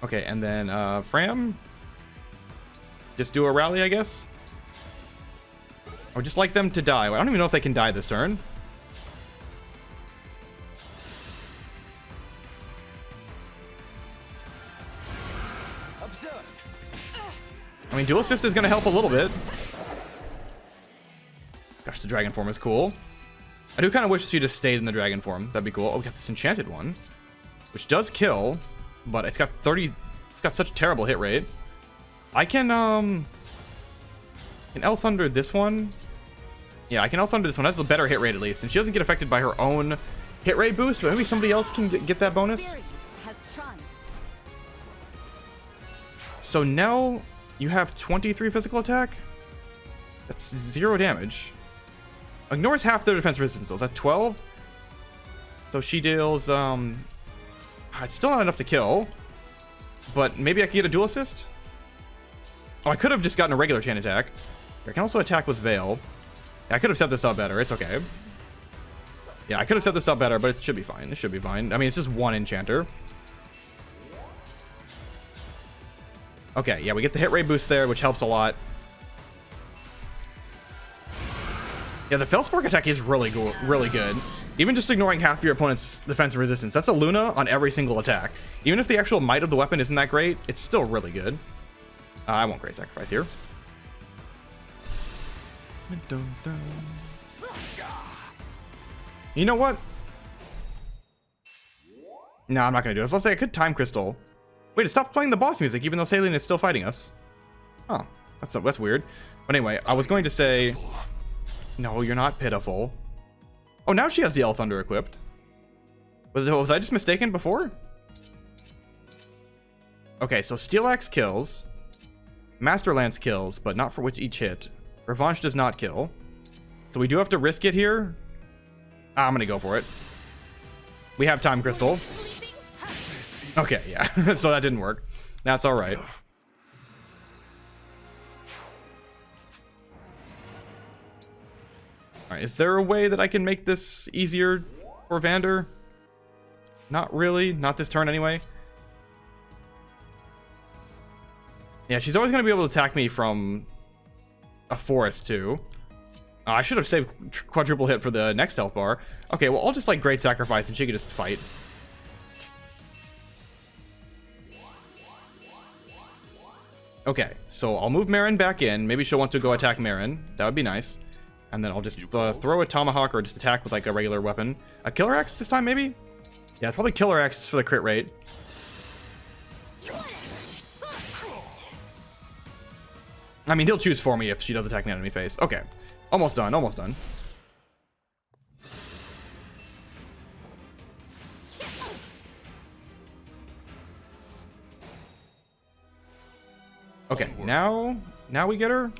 Okay, and then Fram. Just do a rally, I guess. Or just like them to die. I don't even know if they can die this turn. I mean, dual assist is going to help a little bit. Gosh, the dragon form is cool. I do kind of wish she just stayed in the dragon form. That'd be cool. Oh, we got this enchanted one, which does kill, but it's got 30. It's got such a terrible hit rate. I can L Thunder this one. Yeah, I can L Thunder this one. That's a better hit rate at least, and she doesn't get affected by her own hit rate boost. But maybe somebody else can get that bonus. So Nell, you have 23 physical attack. That's 0 damage. Ignores half their defense resistance. So is that 12? So she deals it's still not enough to kill, but maybe I could get a dual assist. Oh, I could have just gotten a regular chain attack. I can also attack with Veil. Yeah, I could have set this up better. It's okay. Yeah, I could have set this up better, but it should be fine. It should be fine. I mean, it's just one enchanter. Okay, yeah, we get the hit rate boost there, which helps a lot. Yeah, the Fellspark attack is really good. Really good. Even just ignoring half of your opponent's defense and resistance. That's a Luna on every single attack. Even if the actual might of the weapon isn't that great, it's still really good. I won't Great Sacrifice here. You know what? No, I'm not going to do it. Let's say I could Time Crystal. Wait, it stopped playing the boss music even though Cèline is still fighting us. Oh, that's weird. But anyway, I was going to say... No, you're not pitiful. Oh, now she has the L Thunder equipped. Was I just mistaken before? Okay, so Steel Axe kills. Master Lance kills, but not for which each hit. Revanche does not kill. So we do have to risk it here. I'm going to go for it. We have Time Crystal. Okay, yeah. So that didn't work. That's all right. Alright, is there a way that I can make this easier for Vander? Not really. Not this turn anyway. Yeah, she's always going to be able to attack me from a forest too. I should have saved quadruple hit for the next health bar. Okay, well, I'll just like Great Sacrifice and she can just fight. Okay, so I'll move Marin back in. Maybe she'll want to go attack Marin. That would be nice. And then I'll just throw a Tomahawk or just attack with like a regular weapon. A Killer Axe this time, maybe? Yeah, probably Killer Axe just for the crit rate. I mean, he'll choose for me if she does attack me enemy face. Okay. Almost done, almost done. Okay, now we get her.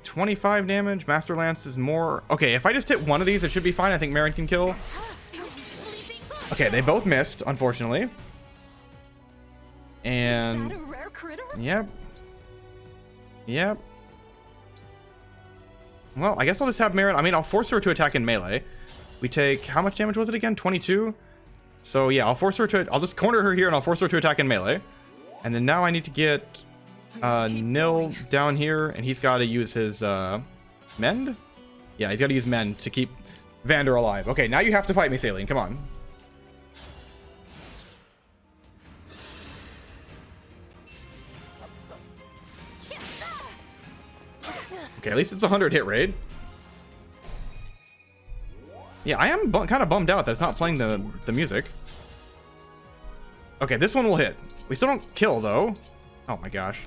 25 damage. Master Lance is more. Okay, if I just hit one of these, it should be fine. I think Marin can kill. Okay, they both missed, unfortunately. And yep. Well, I guess I'll just have Marin. I mean, I'll force her to attack in melee. We take, how much damage was it again? 22. So yeah, I'll force her to. I'll just corner her here and I'll force her to attack in melee. And then now I need to get Nil down here, and he's got to use his mend. Yeah, he's got to use mend to keep Vander alive. Okay, now you have to fight me, Cèline. Come on. Okay, at least it's 100 hit rate. Yeah, I am kind of bummed out that it's not playing the music. Okay, this one will hit. We still don't kill, though. Oh my gosh.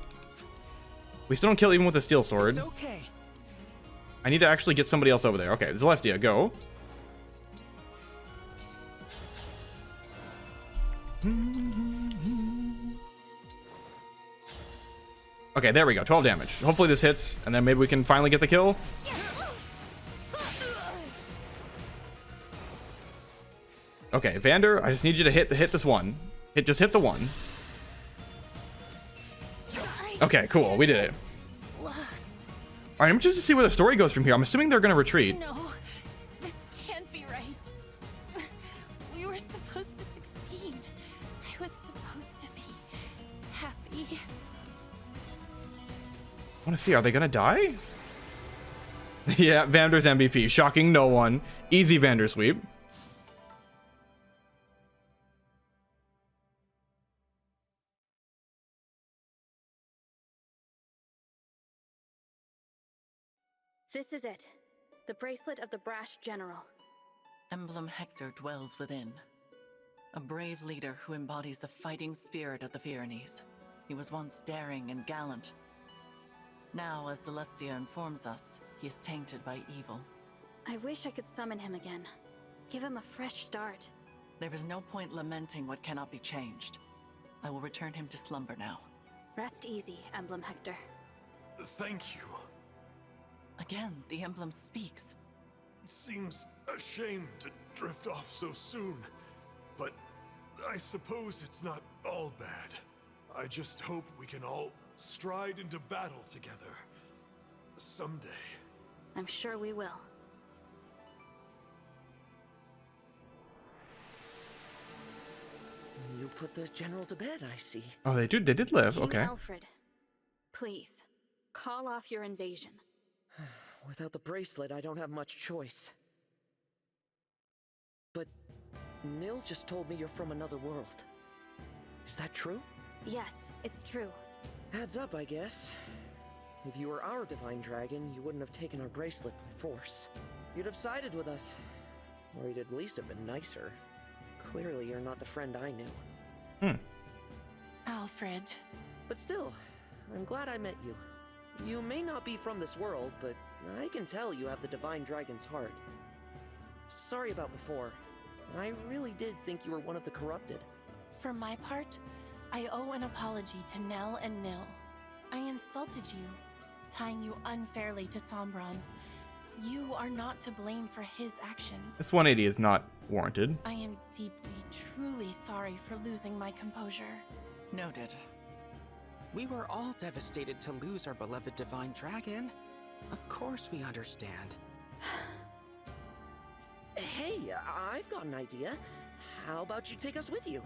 We still don't kill even with a steel sword. It's okay. I need to actually get somebody else over there. Okay, Celestia, go. Okay, there we go. 12 damage. Hopefully this hits, and then maybe we can finally get the kill. Okay, Vander, I just need you to hit this one. Just hit the one. Okay, cool. We did it. All right, I'm just to see where the story goes from here. I'm assuming they're going to retreat. No, this can't be right. We were supposed to succeed. I was supposed to be happy. I want to see, are they going to die? Yeah, Vander's MVP. Shocking no one. Easy Vander sweep. This is it. The bracelet of the brash general. Emblem Hector dwells within. A brave leader who embodies the fighting spirit of the Pyrenees. He was once daring and gallant. Now, as Celestia informs us, he is tainted by evil. I wish I could summon him again. Give him a fresh start. There is no point lamenting what cannot be changed. I will return him to slumber now. Rest easy, Emblem Hector. Thank you. Again, the emblem speaks. Seems a shame to drift off so soon, but I suppose it's not all bad. I just hope we can all stride into battle together. Someday. I'm sure we will. You put the general to bed, I see. Oh, they did live. King Okay. Alfred, please, call off your invasion. Without the bracelet, I don't have much choice. But Nil just told me you're from another world. Is that true? Yes, it's true. Adds up, I guess. If you were our divine dragon, you wouldn't have taken our bracelet by force. You'd have sided with us. Or you'd at least have been nicer. Clearly, you're not the friend I knew. Alfred. But still, I'm glad I met you. You may not be from this world, but I can tell you have the divine dragon's heart. Sorry about before. I really did think you were one of the corrupted. For my part, I owe an apology to Nell and Nil. I insulted you, tying you unfairly to Sombron. You are not to blame for his actions. This 180 is not warranted. I am deeply, truly sorry for losing my composure. Noted. We were all devastated to lose our beloved divine dragon. Of course we understand. Hey, I've got an idea. How about you take us with you?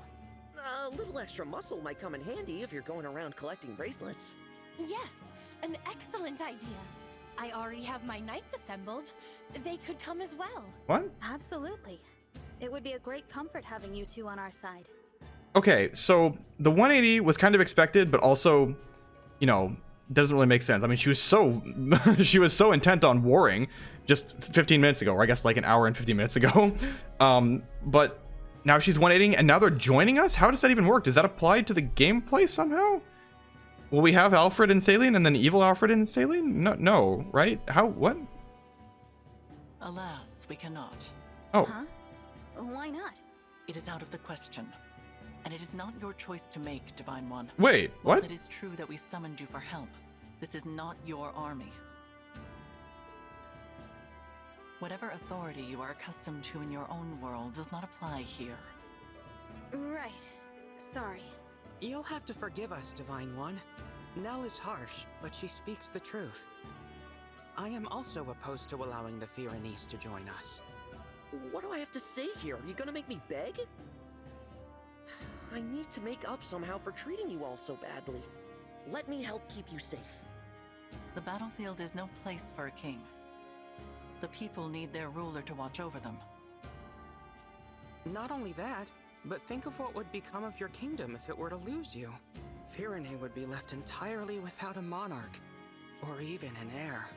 A little extra muscle might come in handy if you're going around collecting bracelets. Yes, an excellent idea. I already have my knights assembled. They could come as well. What? Absolutely. It would be a great comfort having you two on our side. Okay, so the 180 was kind of expected, but also, you know, doesn't really make sense. I mean, she was so she was so intent on warring just 15 minutes ago, or I guess like an hour and 50 minutes ago. But now she's 180 and now they're joining us? How does that even work? Does that apply to the gameplay somehow? Will we have Alfred and Cèline and then evil Alfred and Cèline? No, right? How? What? Alas, we cannot. Oh. Huh? Why not? It is out of the question. And it is not your choice to make, Divine One. Wait, what? While it is true that we summoned you for help, this is not your army. Whatever authority you are accustomed to in your own world does not apply here. Right. Sorry. You'll have to forgive us, Divine One. Nell is harsh, but she speaks the truth. I am also opposed to allowing the Pyrenees to join us. What do I have to say here? Are you gonna make me beg? I need to make up somehow for treating you all so badly. Let me help keep you safe. The battlefield is no place for a king. The people need their ruler to watch over them. Not only that, but think of what would become of your kingdom if it were to lose you. Pyrenee would be left entirely without a monarch, or even an heir.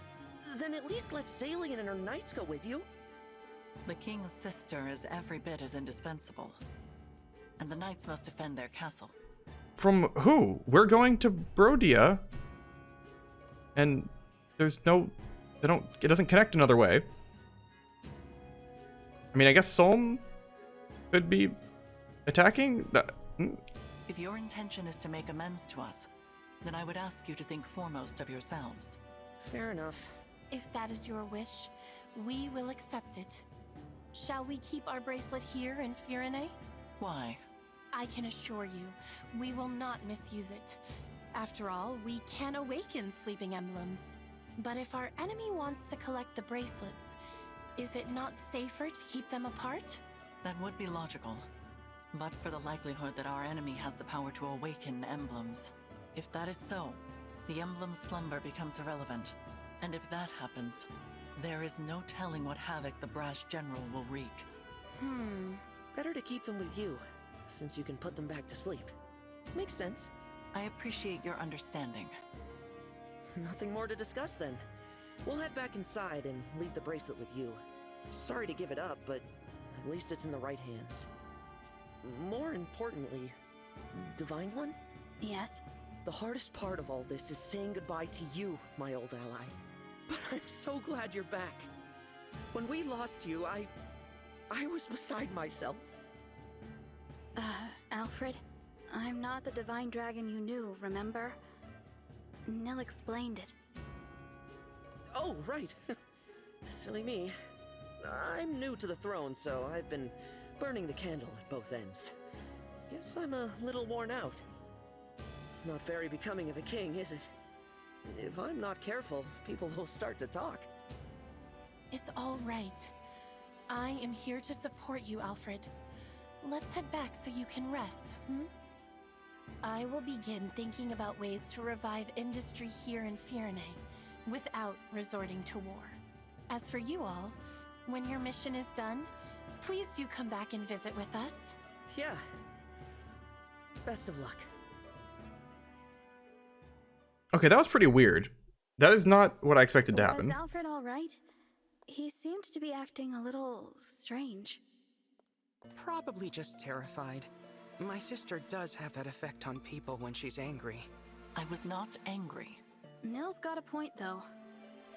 Then at least let Cèline and her knights go with you. The king's sister is every bit as indispensable. And the knights must defend their castle. From who? We're going to Brodia. And there's no... it doesn't connect another way. I mean, I guess Solm could be attacking? If your intention is to make amends to us, then I would ask you to think foremost of yourselves. Fair enough. If that is your wish, we will accept it. Shall we keep our bracelet here in Pyrenee? Why? I can assure you, we will not misuse it. After all, we can awaken sleeping emblems. But if our enemy wants to collect the bracelets, is it not safer to keep them apart? That would be logical. But for the likelihood that our enemy has the power to awaken emblems. If that is so, the emblem's slumber becomes irrelevant. And if that happens, there is no telling what havoc the brash general will wreak. Better to keep them with you, since you can put them back to sleep. Makes sense. I appreciate your understanding. Nothing more to discuss then. We'll head back inside and leave the bracelet with you. Sorry to give it up, but at least it's in the right hands. More importantly, Divine One? Yes? The hardest part of all this is saying goodbye to you, my old ally. But I'm so glad you're back. When we lost you, I was beside myself. Alfred, I'm not the divine dragon you knew, remember? Nil explained it. Oh, right. Silly me. I'm new to the throne, so I've been burning the candle at both ends. Guess I'm a little worn out. Not very becoming of a king, is it? If I'm not careful, people will start to talk. It's all right. I am here to support you, Alfred. Let's head back so you can rest, I will begin thinking about ways to revive industry here in Firenze without resorting to war. As for you all, when your mission is done, please do come back and visit with us. Yeah. Best of luck. Okay, that was pretty weird. That is not what I expected to happen. Was Alfred all right? He seemed to be acting a little strange. Probably just terrified. My sister does have that effect on people when she's angry. I was not angry. Nil's got a point, though.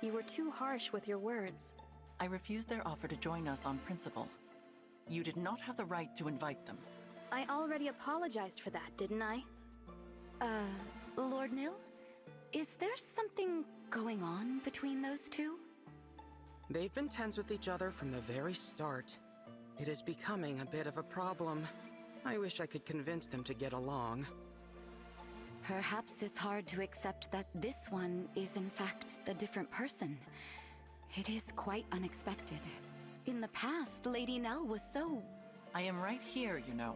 You were too harsh with your words. I refused their offer to join us on principle. You did not have the right to invite them. I already apologized for that, didn't I? Lord Nil? Is there something going on between those two? They've been tense with each other from the very start. It is becoming a bit of a problem. I wish I could convince them to get along. Perhaps it's hard to accept that this one is in fact a different person. It is quite unexpected. In the past, Lady Nell was so... I am right here, you know.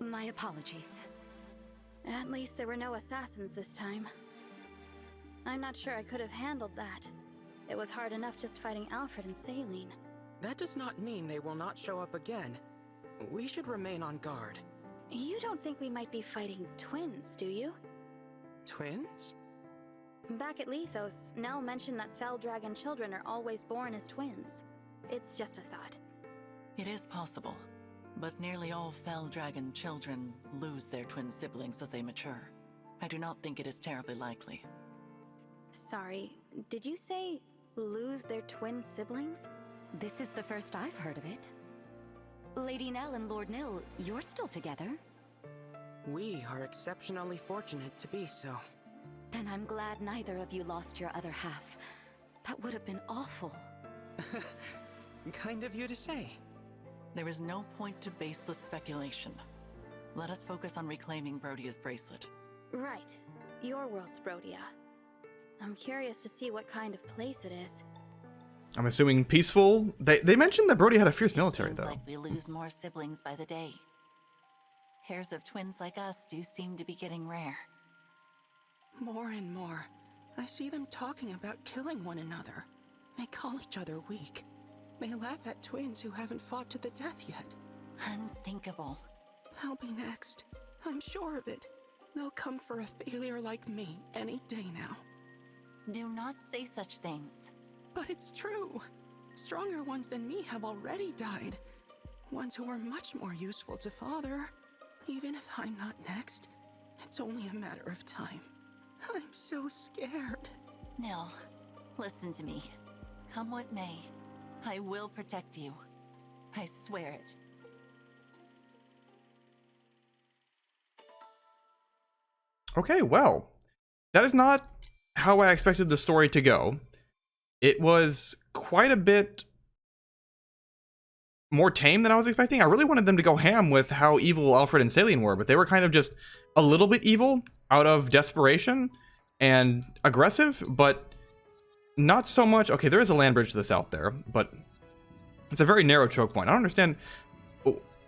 My apologies. At least there were no assassins this time. I'm not sure I could have handled that. It was hard enough just fighting Alfred and Cèline. That does not mean they will not show up again. We should remain on guard. You don't think we might be fighting twins, do you? Twins? Back at Elyos, Nell mentioned that Fell Dragon children are always born as twins. It's just a thought. It is possible, but nearly all Fell Dragon children lose their twin siblings as they mature. I do not think it is terribly likely. Sorry, did you say lose their twin siblings? This is the first I've heard of it. Lady Nell and Lord Nil, you're still together? We are exceptionally fortunate to be so. Then I'm glad neither of you lost your other half. That would have been awful. Kind of you to say. There is no point to baseless speculation. Let us focus on reclaiming Brodia's bracelet. Right. Your world's Brodia. I'm curious to see what kind of place it is. I'm assuming peaceful. They mentioned that Brody had a fierce military, Seems though. like we lose more siblings by the day. Pairs of twins like us do seem to be getting rare. More and more, I see them talking about killing one another. They call each other weak. They laugh at twins who haven't fought to the death yet. Unthinkable. I'll be next. I'm sure of it. They'll come for a failure like me any day now. Do not say such things. But it's true. Stronger ones than me have already died. Ones who are much more useful to Father. Even if I'm not next, it's only a matter of time. I'm so scared. Nil, listen to me. Come what may, I will protect you. I swear it. Okay, well, that is not how I expected the story to go. It was quite a bit more tame than I was expecting. I really wanted them to go ham with how evil Alfred and Cèline were, but they were kind of just a little bit evil out of desperation and aggressive, but not so much. Okay, there is a land bridge to the south there, but it's a very narrow choke point. I don't understand.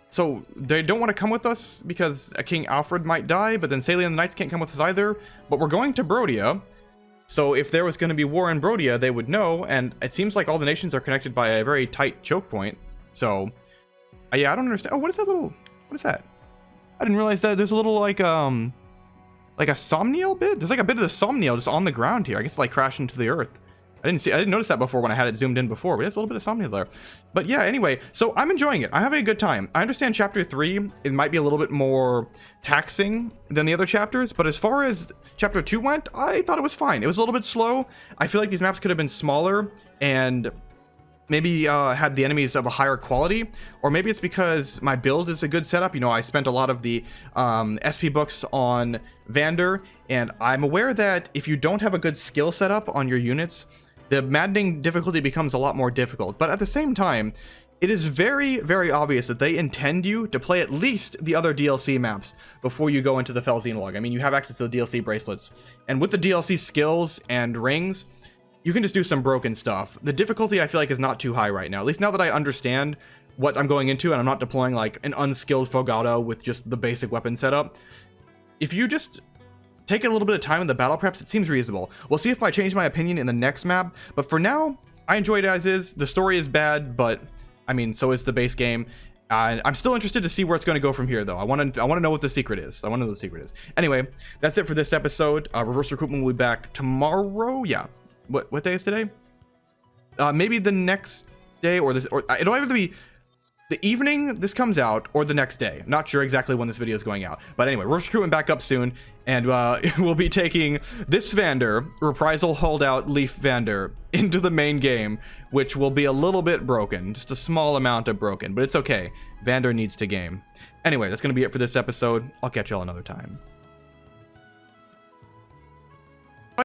So they don't want to come with us because King Alfred might die, but then Cèline and the Knights can't come with us either. But we're going to Brodia. So if there was going to be war in Brodia, they would know, and it seems like all the nations are connected by a very tight choke point. So, yeah, I don't understand. Oh, what is that little... What is that? I didn't realize that there's a little, like like a somniel bit. There's like a bit of the somniel just on the ground here. I guess it, like crashed into the earth. I didn't notice that before when I had it zoomed in before, but there's a little bit of somniel there. But yeah, anyway, so I'm enjoying it. I'm having a good time. I understand chapter 3, it might be a little bit more taxing than the other chapters, but as far as chapter 2 went, I thought it was fine. It was a little bit slow. I feel like these maps could have been smaller and maybe had the enemies of a higher quality, or maybe it's because my build is a good setup. You know, I spent a lot of the SP books on Vander, and I'm aware that if you don't have a good skill setup on your units, the maddening difficulty becomes a lot more difficult. But at the same time, it is very, very obvious that they intend you to play at least the other DLC maps before you go into the Fell Xenologue. I mean, you have access to the DLC bracelets, and with the DLC skills and rings, you can just do some broken stuff. The difficulty, I feel like, is not too high right now. At least now that I understand what I'm going into and I'm not deploying like an unskilled Fogado with just the basic weapon setup. If you just take a little bit of time in the battle preps, it seems reasonable. We'll see if I change my opinion in the next map, but for now, I enjoy it as is. The story is bad, but I mean, so is the base game. I'm still interested to see where it's going to go from here, though. I want to know what the secret is. I want to know what the secret is. Anyway, that's it for this episode. Reverse Recruitment will be back tomorrow. Yeah. What day is today? Maybe the next day, or it'll either be the evening this comes out or the next day. Not sure exactly when this video is going out, but anyway, Reverse Recruitment back up soon, and we'll be taking this Vander, Reprisal Holdout Leaf Vander, into the main game, which will be a little bit broken, just a small amount of broken, but it's okay. Vander needs to game. Anyway, that's gonna be it for this episode. I'll catch y'all another time.